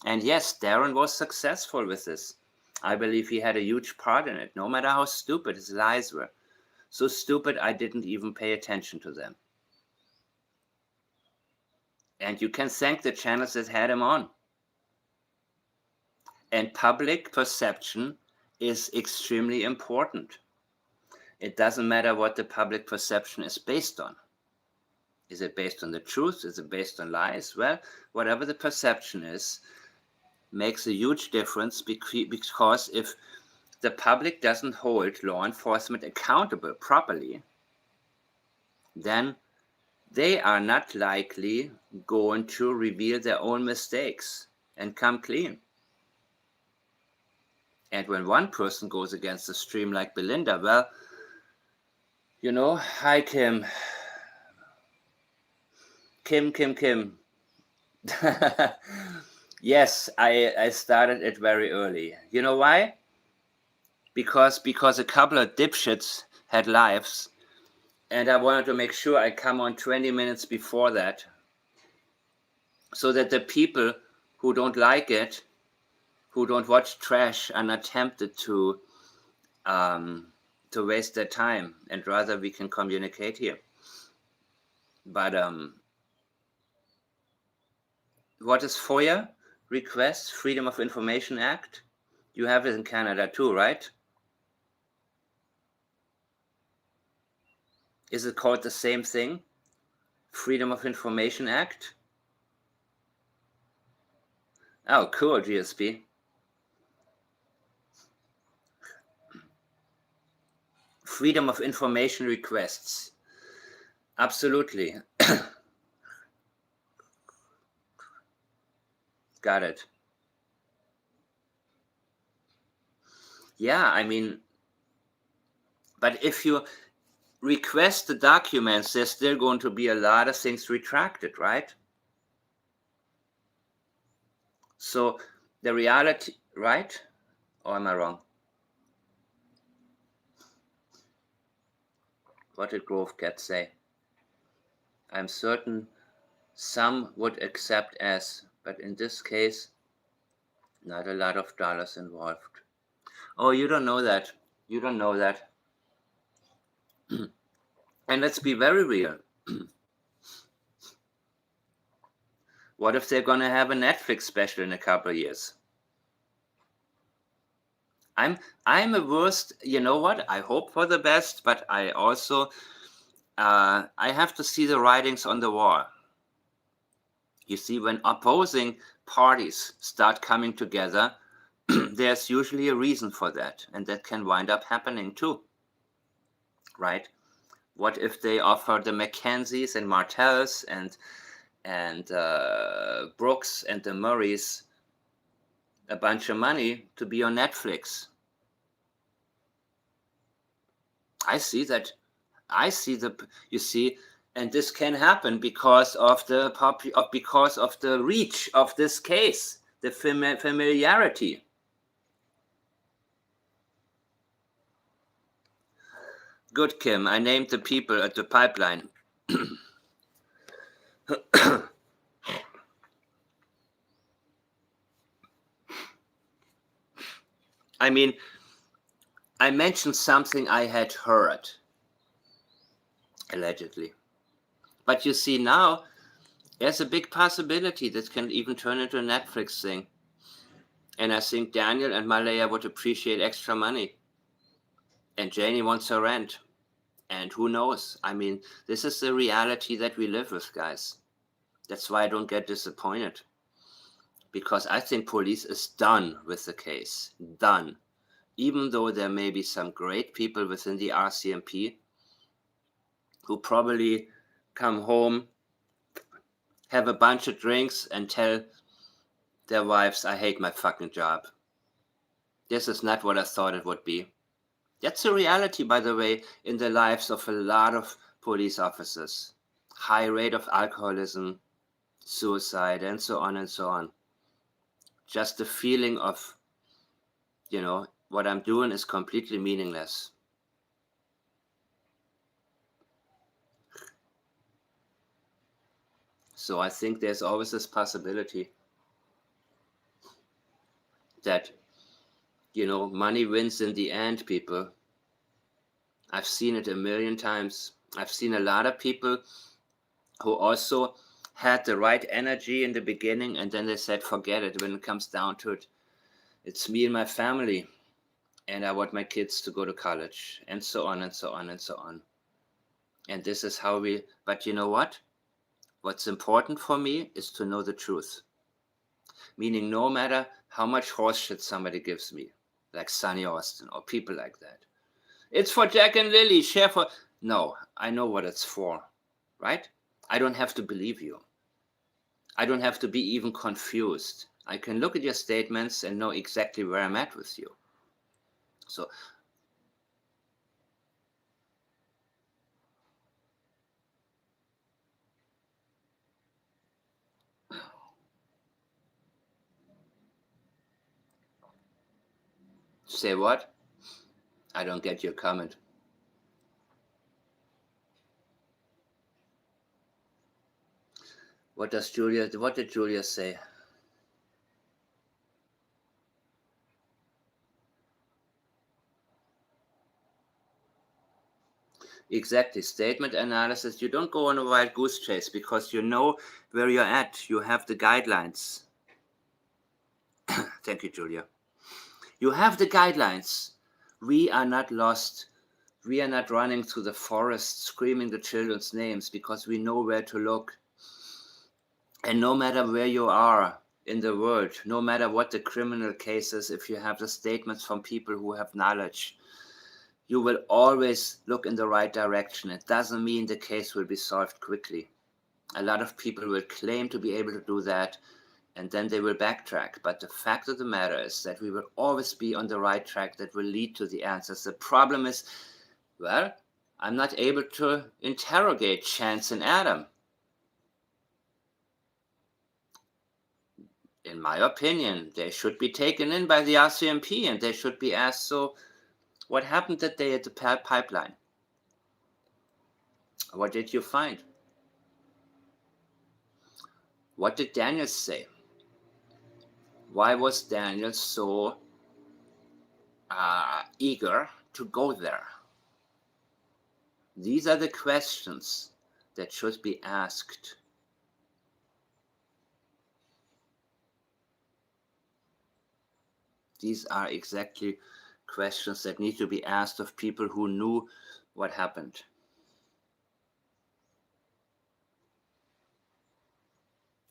And yes, Darren was successful with this. I believe he had a huge part in it, no matter how stupid his lies were. So stupid, I didn't even pay attention to them. And you can thank the channels that had him on. And public perception is extremely important. It doesn't matter what the public perception is based on. Is it based on the truth? Is it based on lies? Well, whatever the perception is, makes a huge difference because if the public doesn't hold law enforcement accountable properly, then they are not likely going to reveal their own mistakes and come clean. And when one person goes against the stream like Belinda, well, you know, hi, Kim. Kim. Yes, I started it very early. You know why? Because a couple of dipshits had lives, and I wanted to make sure I come on 20 minutes before that, so that the people who don't like it, who don't watch trash, are not tempted to waste their time, and rather we can communicate here. But what is FOIA? Request Freedom of Information Act. You have it in Canada too, right? Is it called the same thing? Freedom of Information Act? Oh, cool, GSP. Freedom of Information requests. Absolutely. Got it. Yeah, I mean, but if you request the documents, there's still going to be a lot of things retracted, right? So the reality, right? Or am I wrong? What did Grove Cat say? I'm certain some would accept as, but in this case, not a lot of dollars involved. Oh, you don't know that. You don't know that. And let's be very real. What if they're gonna have a Netflix special in a couple of years? I'm a worst. You know what? I hope for the best, but I also I have to see the writings on the wall. You see, when opposing parties start coming together, there's usually a reason for that, and that can wind up happening too, right? What if they offer the Mackenzies and Martells and Brooks and the Murrays a bunch of money to be on Netflix? I see that. You see, and this can happen because of the because of the reach of this case, the familiarity. Good, Kim. I named the people at the pipeline. I mean, I mentioned something I had heard, allegedly. But you see now, there's a big possibility that can even turn into a Netflix thing. And I think Daniel and Malaya would appreciate extra money. And Janie wants her rent. And who knows? I mean, this is the reality that we live with, guys. That's why I don't get disappointed. Because I think police is done with the case. Done. Even though there may be some great people within the RCMP who probably come home, have a bunch of drinks, and tell their wives, I hate my fucking job. This is not what I thought it would be. That's a reality, by the way, in the lives of a lot of police officers. High rate of alcoholism, suicide, and so on and so on. just the feeling of, what I'm doing is completely meaningless. So I think there's always this possibility that, money wins in the end, people. I've seen it a million times. I've seen a lot of people who also had the right energy in the beginning, and then they said, forget it, when it comes down to it. It's me and my family, and I want my kids to go to college, and so on and so on and so on. And this is how but you know what? What's important for me is to know the truth. Meaning no matter how much horseshit somebody gives me, like Sonny Austin or people like that. It's for Jack and Lily, share for... No, I know what it's for, right? I don't have to believe you. I don't have to be even confused. I can look at your statements and know exactly where I'm at with you. So, say what? I don't get your comment. What did Julia say? Exactly. Statement analysis. You don't go on a wild goose chase because you know where you're at. You have the guidelines. Thank you, Julia. You have the guidelines. We are not lost. We are not running through the forest screaming the children's names because we know where to look. And no matter where you are in the world, no matter what the criminal case is, if you have the statements from people who have knowledge, you will always look in the right direction. It doesn't mean the case will be solved quickly. A lot of people will claim to be able to do that, and then they will backtrack. But the fact of the matter is that we will always be on the right track that will lead to the answers. The problem is, well, I'm not able to interrogate Chance and Adam. In my opinion, they should be taken in by the RCMP and they should be asked, so what happened that day at the pipeline? What did you find? What did Daniel say? Why was Daniel so eager to go there? These are the questions that should be asked. These are exactly questions that need to be asked of people who knew what happened.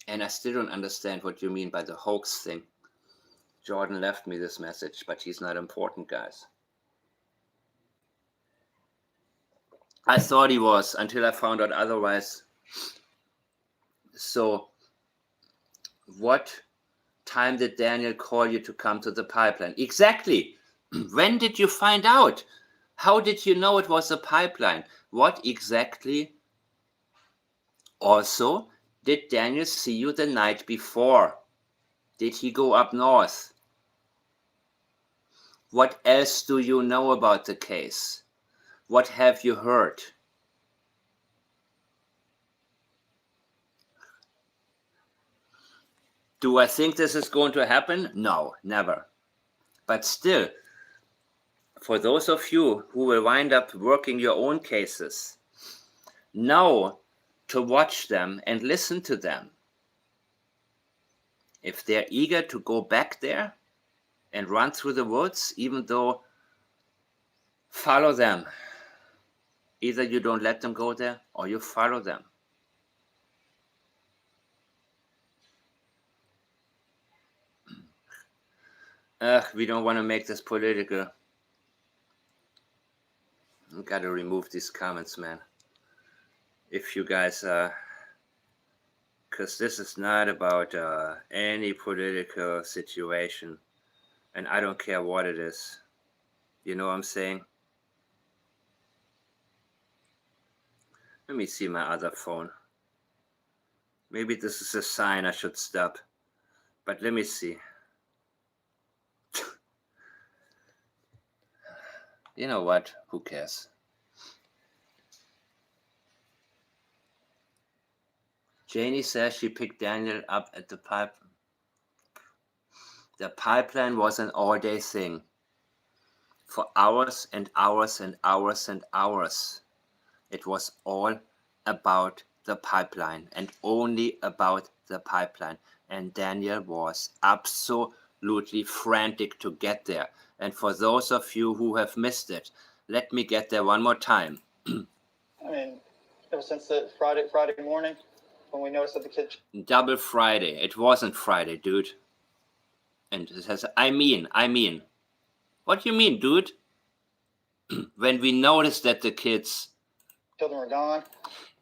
And I still don't understand what you mean by the hoax thing. Jordan left me this message, but he's not important, guys. I thought he was until I found out otherwise. So, what time did Daniel call you to come to the pipeline? Exactly. When did you find out? How did you know it was a pipeline? What exactly? Also, did Daniel see you the night before? Did he go up north? What else do you know about the case? What have you heard? Do I think this is going to happen? No, never. But still, for those of you who will wind up working your own cases, know to watch them and listen to them. If they're eager to go back there and run through the woods, even though, follow them. Either you don't let them go there or you follow them. We don't want to make this political. I gotta remove these comments, man. If you guys, because this is not about any political situation, and I don't care what it is. You know what I'm saying? Let me see my other phone. Maybe this is a sign I should stop. But let me see. You know what? Who cares? Janie says she picked Daniel up at the pipe. The pipeline was an all-day thing. For hours and hours and hours and hours. It was all about the pipeline and only about the pipeline. And Daniel was absolutely frantic to get there. And for those of you who have missed it, let me get there one more time. I mean, ever since the Friday morning, when we noticed that the kid. Double Friday. It wasn't Friday, dude. And it says, I mean. What do you mean, dude? When we noticed that the Children were gone.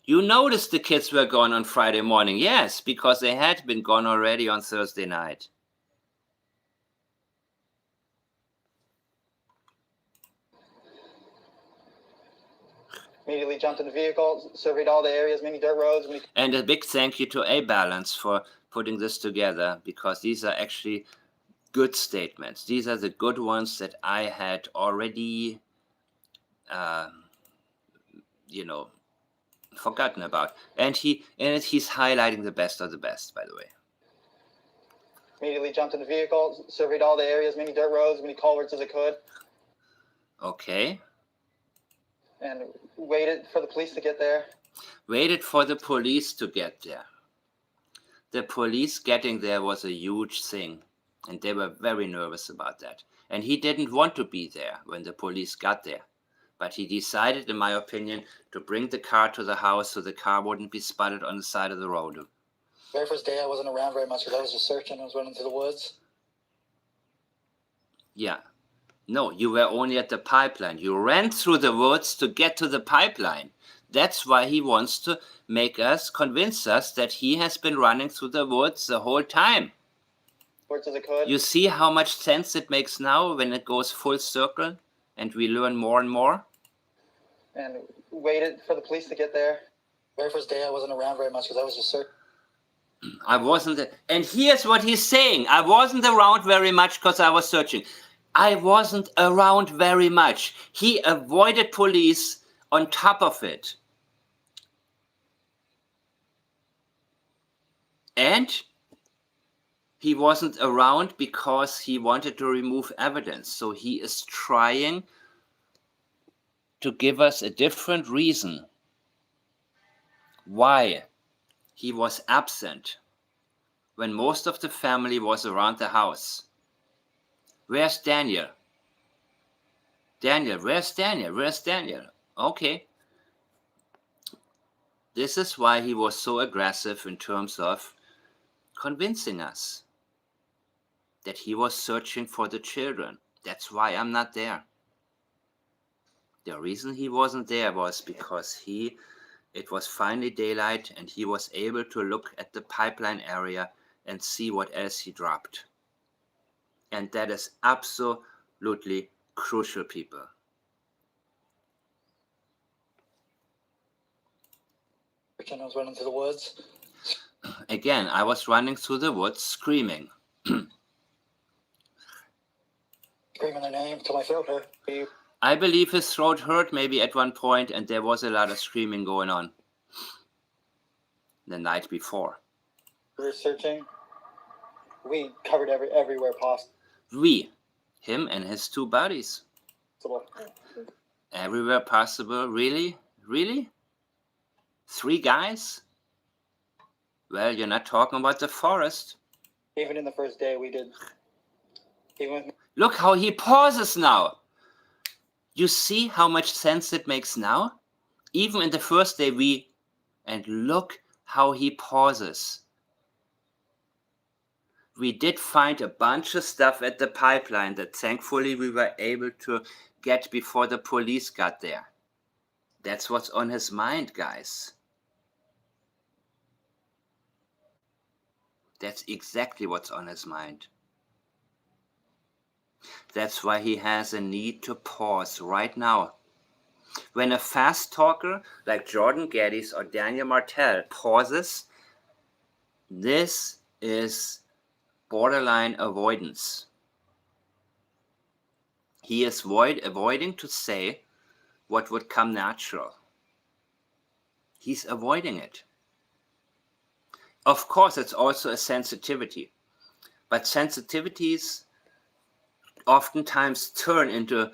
You noticed the kids were gone on Friday morning. Yes, because they had been gone already on Thursday night. Immediately jumped in the vehicle, surveyed all the areas, many dirt roads. And a big thank you to A-Balance for putting this together, because these are actually good statements. These are the good ones that I had already, forgotten about. And he's highlighting the best of the best, by the way. Immediately jumped in the vehicle, surveyed all the areas, many dirt roads, many culverts as I could. Okay. And waited for the police to get there. Waited for the police to get there. The police getting there was a huge thing, and they were very nervous about that. And he didn't want to be there when the police got there. But he decided, in my opinion, to bring the car to the house so the car wouldn't be spotted on the side of the road. Very first day I wasn't around very much because I was just searching. I was running through the woods. Yeah. No, you were only at the pipeline. You ran through the woods to get to the pipeline. That's why he wants to convince us that he has been running through the woods the whole time. You see how much sense it makes now when it goes full circle and we learn more and more? And waited for the police to get there. Very first day I wasn't around very much because I was just searching. I wasn't, and here's what he's saying. I wasn't around very much because I was searching. I wasn't around very much. He avoided police on top of it. And he wasn't around because he wanted to remove evidence. So he is trying to give us a different reason why he was absent when most of the family was around the house. Where's Daniel? Daniel, where's Daniel? Where's Daniel? Okay. This is why he was so aggressive in terms of convincing us that he was searching for the children. That's why I'm not there. The reason he wasn't there was because it was finally daylight and he was able to look at the pipeline area and see what else he dropped. And that is absolutely crucial, people. I was running through the woods. Again, I was running through the woods screaming. Screaming their name till my throat hurt. I believe his throat hurt maybe at one point, and there was a lot of screaming going on the night before. We were searching. We covered everywhere possible. We, him and his two buddies. Everywhere possible. Really? Really? 3 guys? Well, you're not talking about the forest. Even in the first day we did. Look how he pauses now. You see how much sense it makes now? Even in the first day and look how he pauses. We did find a bunch of stuff at the pipeline that thankfully we were able to get before the police got there. That's what's on his mind, guys. That's exactly what's on his mind. That's why he has a need to pause right now. When a fast talker like Jordan Geddes or Daniel Martell pauses, this is borderline avoidance. He is avoiding to say what would come natural. He's avoiding it. Of course, it's also a sensitivity, but sensitivities oftentimes turn into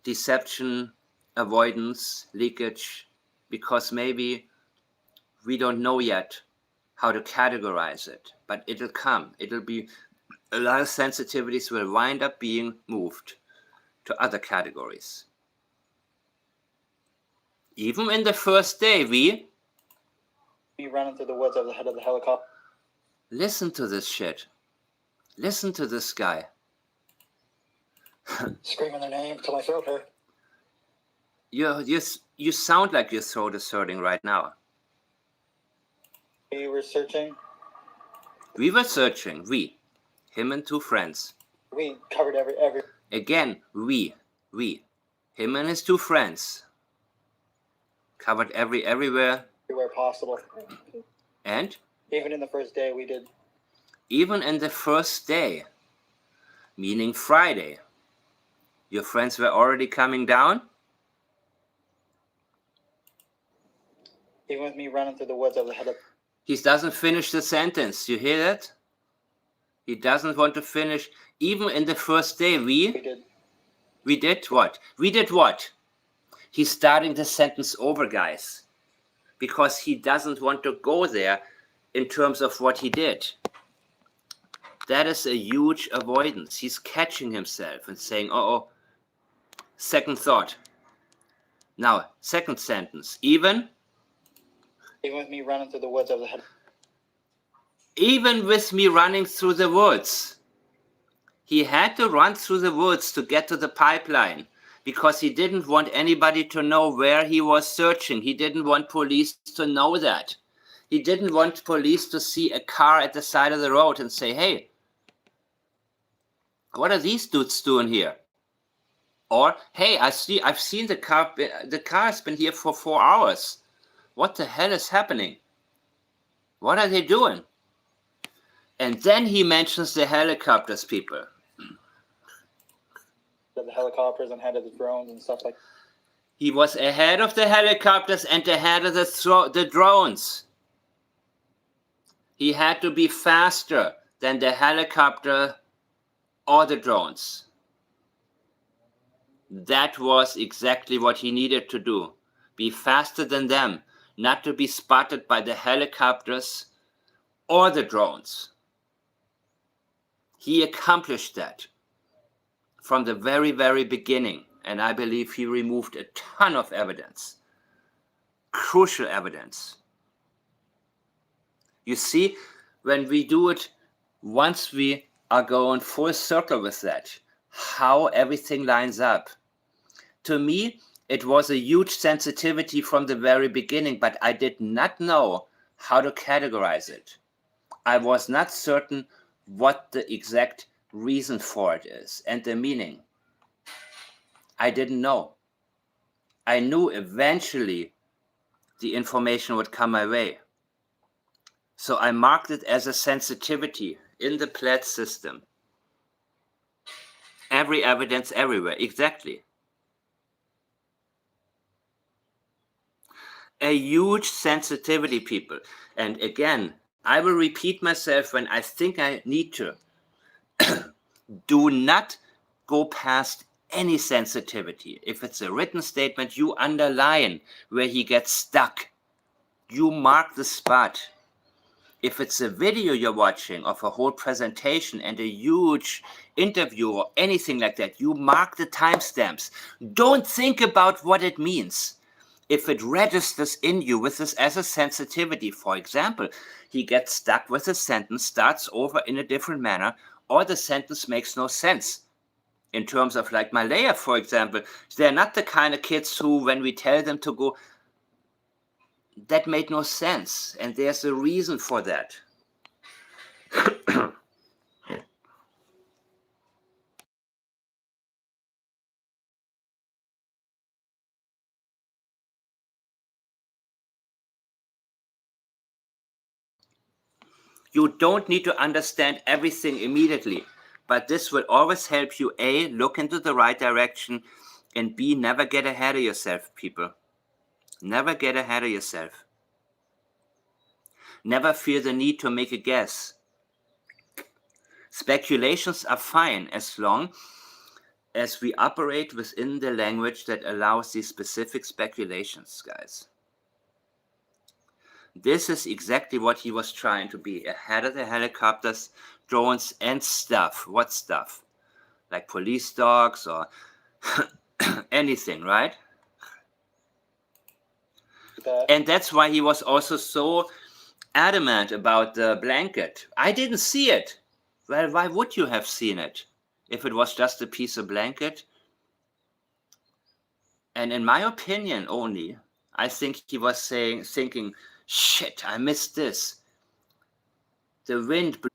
deception, avoidance, leakage, because maybe we don't know yet how to categorize it, but it'll come. It'll be, a lot of sensitivities will wind up being moved to other categories. Even in the first day, we running through the woods over the head of the helicopter. listen to this shit. Listen to this guy. Screaming their name till my throat hurt. You sound like your throat is hurting right now. We were searching. We were searching. We, him and two friends. We covered every. Again, we, him and his two friends. Covered everywhere. Everywhere possible. And? Even in the first day we did. Even in the first day, meaning Friday, your friends were already coming down? Even with me running through the woods over the head of. He doesn't finish the sentence. You hear that? He doesn't want to finish. Even in the first day, we did. We did what? We did what? He's starting the sentence over, guys, because he doesn't want to go there in terms of what he did. That is a huge avoidance. He's catching himself and saying, uh-oh, second thought. Now, second sentence. Even with me running through the woods over the head. Even with me running through the woods. He had to run through the woods to get to the pipeline because he didn't want anybody to know where he was searching. He didn't want police to know that. He didn't want police to see a car at the side of the road and say, hey, what are these dudes doing here? Or, hey, I've seen the car has been here for 4 hours. What the hell is happening? What are they doing? And then he mentions the helicopters, people. The helicopters and ahead of the drones and stuff like that. He was ahead of the helicopters and ahead of the drones. He had to be faster than the helicopter or the drones. That was exactly what he needed to do. Be faster than them, not to be spotted by the helicopters or the drones. He accomplished that from the very, very beginning, and I believe he removed a ton of evidence, crucial evidence. You see, when we do it, once we are going full circle with that, how everything lines up. To me, it was a huge sensitivity from the very beginning, but I did not know how to categorize it. I was not certain what the exact reason for it is and the meaning. I didn't know. I knew eventually the information would come my way. So I marked it as a sensitivity in the PLED system. Every evidence everywhere, exactly. A huge sensitivity, people. And again, I will repeat myself when I think I need to. Do not go past any sensitivity. If it's a written statement, you underline where he gets stuck. You mark the spot. If it's a video you're watching of a whole presentation and a huge interview or anything like that, you mark the timestamps. Don't think about what it means. If it registers in you with this as a sensitivity, for example, he gets stuck with a sentence, starts over in a different manner, or the sentence makes no sense. In terms of like Malaya, for example, they're not the kind of kids who, when we tell them to go, that made no sense. And there's a reason for that. You don't need to understand everything immediately, But this will always help you, A, look into the right direction, and B, never get ahead of yourself, people. Never get ahead of yourself. Never feel the need to make a guess. Speculations are fine as long as we operate within the language that allows these specific speculations, guys. This is exactly what he was trying to be, ahead of the helicopters, drones, and stuff. What stuff? Like police dogs or anything, right? And that's why he was also so adamant about the blanket. I didn't see it. Well, why would you have seen it if it was just a piece of blanket? And in my opinion only, I think he was thinking, shit, I missed this. The wind blew.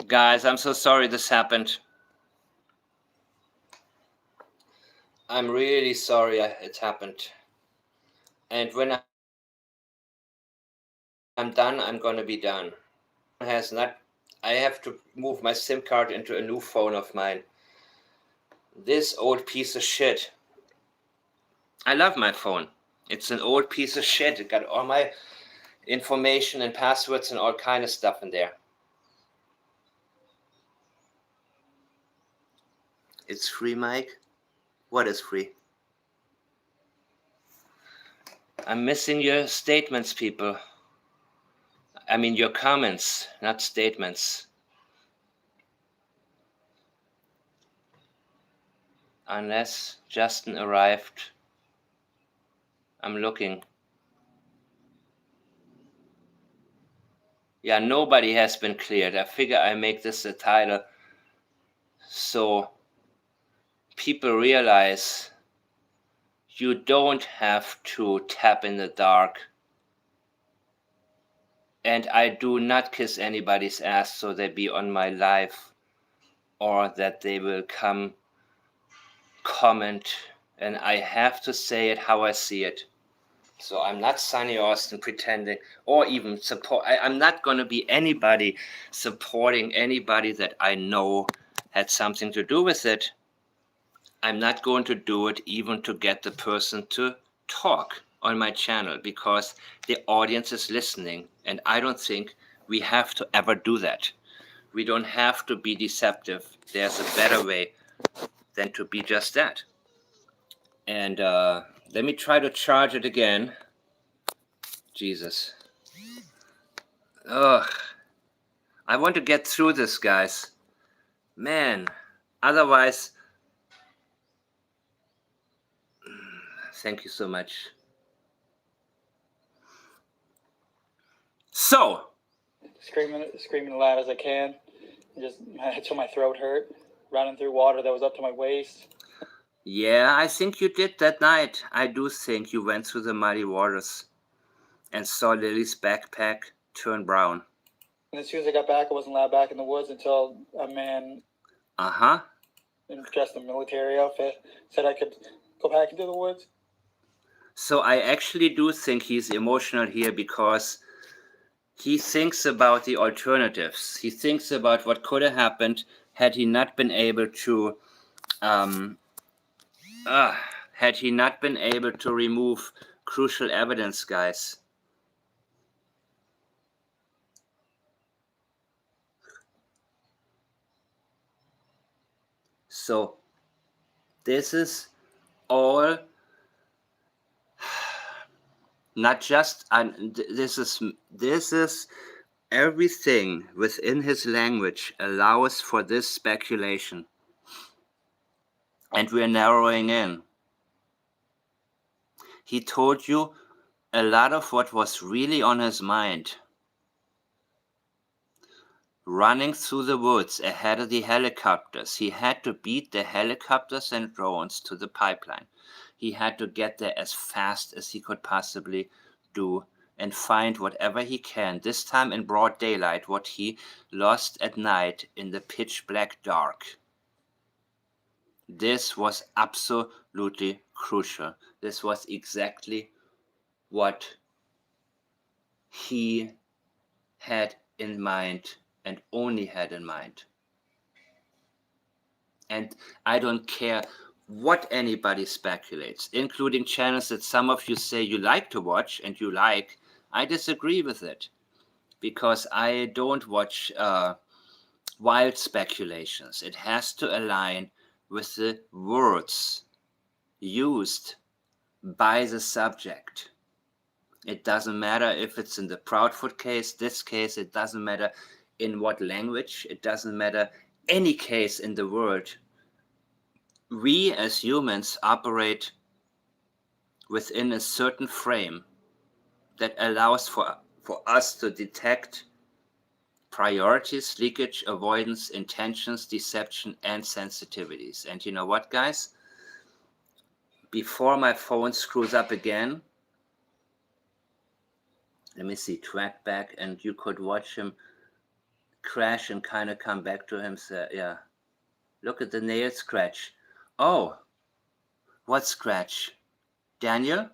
Guys, I'm so sorry this happened. I'm really sorry it happened. And when I'm done, I'm gonna be done. I have to move my SIM card into a new phone of mine. This old piece of shit. I love my phone. It's an old piece of shit. It got all my information and passwords and all kind of stuff in there. It's free, Mike? What is free? I'm missing your statements, people. I mean your comments, not statements. Unless Justin arrived. I'm looking. Yeah, nobody has been cleared. I figure I make this the title so people realize you don't have to tap in the dark. And I do not kiss anybody's ass so they be on my live or that they will come comment, and I have to say it how I see it. So I'm not Sonny Austin pretending or even support. I'm not going to be anybody supporting anybody that I know had something to do with it. I'm not going to do it even to get the person to talk on my channel because the audience is listening, and I don't think we have to ever do that. We don't have to be deceptive. There's a better way than to be just that. And let me try to charge it again. Jesus. Ugh. I want to get through this, guys. Man. Otherwise, thank you so much. So. Screaming loud as I can. Just until my throat hurt. Running through water that was up to my waist. Yeah, I think you did that night. I do think you went through the muddy waters and saw Lily's backpack turn brown. And as soon as I got back, I wasn't allowed back in the woods until a man dressed in a military outfit said I could go back into the woods. So I actually do think he's emotional here because he thinks about the alternatives. He thinks about what could have happened had he not been able to remove crucial evidence, guys. So this is all not just this is everything within his language allows for this speculation, and we're narrowing in. He told you a lot of what was really on his mind. Running through the woods ahead of the helicopters, he had to beat the helicopters and drones to the pipeline. He had to get there as fast as he could possibly do and find whatever he can, this time in broad daylight, what he lost at night in the pitch black dark. This was absolutely crucial. This was exactly what he had in mind and only had in mind. And I don't care what anybody speculates, including channels that some of you say you like to watch and you like. I disagree with it, because I don't watch wild speculations. It has to align with the words used by the subject. It doesn't matter if it's in the Proudfoot case, this case, it doesn't matter in what language, it doesn't matter any case in the world. We as humans operate within a certain frame that allows for us to detect priorities, leakage, avoidance, intentions, deception, and sensitivities. And you know what, guys? Before my phone screws up again, let me see, track back, and you could watch him crash and kind of come back to himself. Yeah. Look at the nail scratch. Oh, what scratch? Daniel?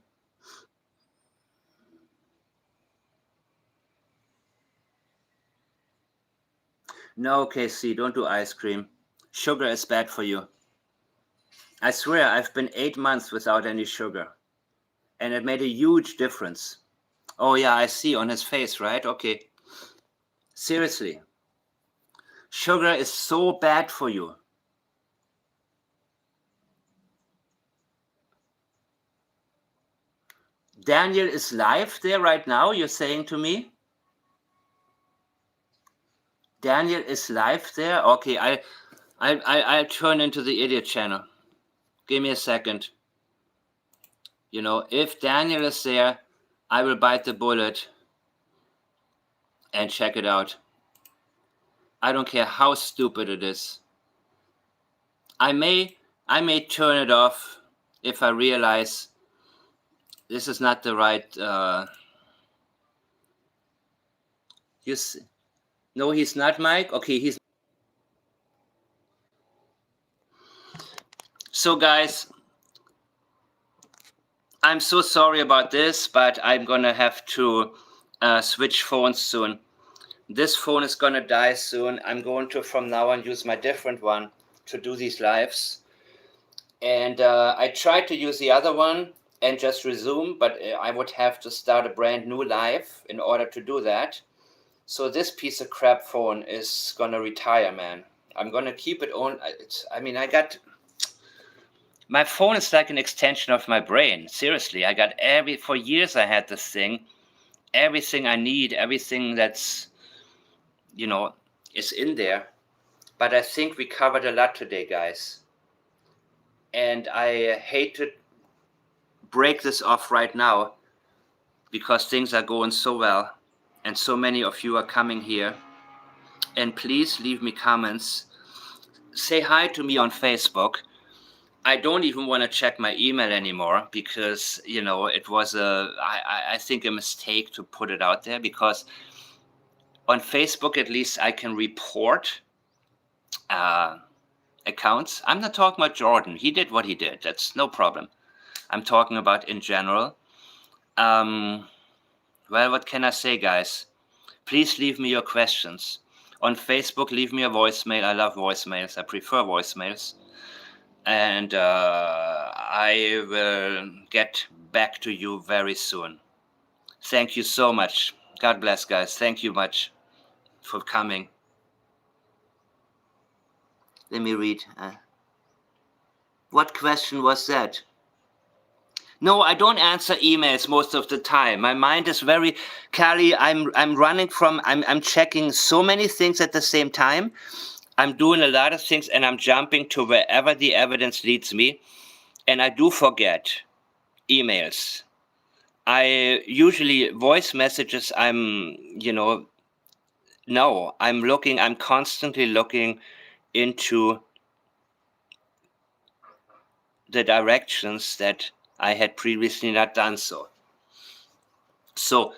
No, KC, don't do ice cream. Sugar is bad for you. I swear, I've been 8 months without any sugar. And it made a huge difference. Oh yeah, I see on his face, right? Okay. Seriously. Sugar is so bad for you. Daniel is live there right now, you're saying to me? Daniel is live there? Okay, I'll turn into the idiot channel. Give me a second. You know, if Daniel is there, I will bite the bullet and check it out. I don't care how stupid it is. I may turn it off if I realize this is not the right. No, he's not, Mike. Okay, he's. So, guys, I'm so sorry about this, but I'm gonna have to switch phones soon. This phone is gonna die soon. I'm going to, from now on, use my different one to do these lives. And I tried to use the other one and just resume, but I would have to start a brand new live in order to do that. So this piece of crap phone is gonna retire, man. I'm gonna keep it on. My phone is like an extension of my brain. Seriously, for years I had this thing. Everything I need, everything that's, is in there. But I think we covered a lot today, guys. And I hate to break this off right now because things are going so well and so many of you are coming here. And please leave me comments. Say hi to me on Facebook. I don't even want to check my email anymore because, it was I think a mistake to put it out there, because on Facebook, at least, I can report accounts. I'm not talking about Jordan. He did what he did. That's no problem. I'm talking about in general. Well, what can I say, guys? Please leave me your questions. On Facebook, leave me a voicemail. I love voicemails. I prefer voicemails. And I will get back to you very soon. Thank you so much. God bless, guys. Thank you much for coming. Let me read. What question was that? No, I don't answer emails most of the time. My mind is very, Callie, I'm checking so many things at the same time. I'm doing a lot of things and I'm jumping to wherever the evidence leads me. And I do forget emails. I usually voice messages, I'm constantly looking into the directions that I had previously not done so. So,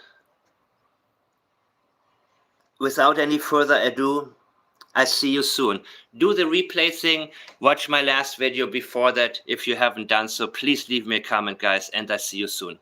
without any further ado, I see you soon. Do the replay thing. Watch my last video before that. If you haven't done so, please leave me a comment, guys, and I see you soon.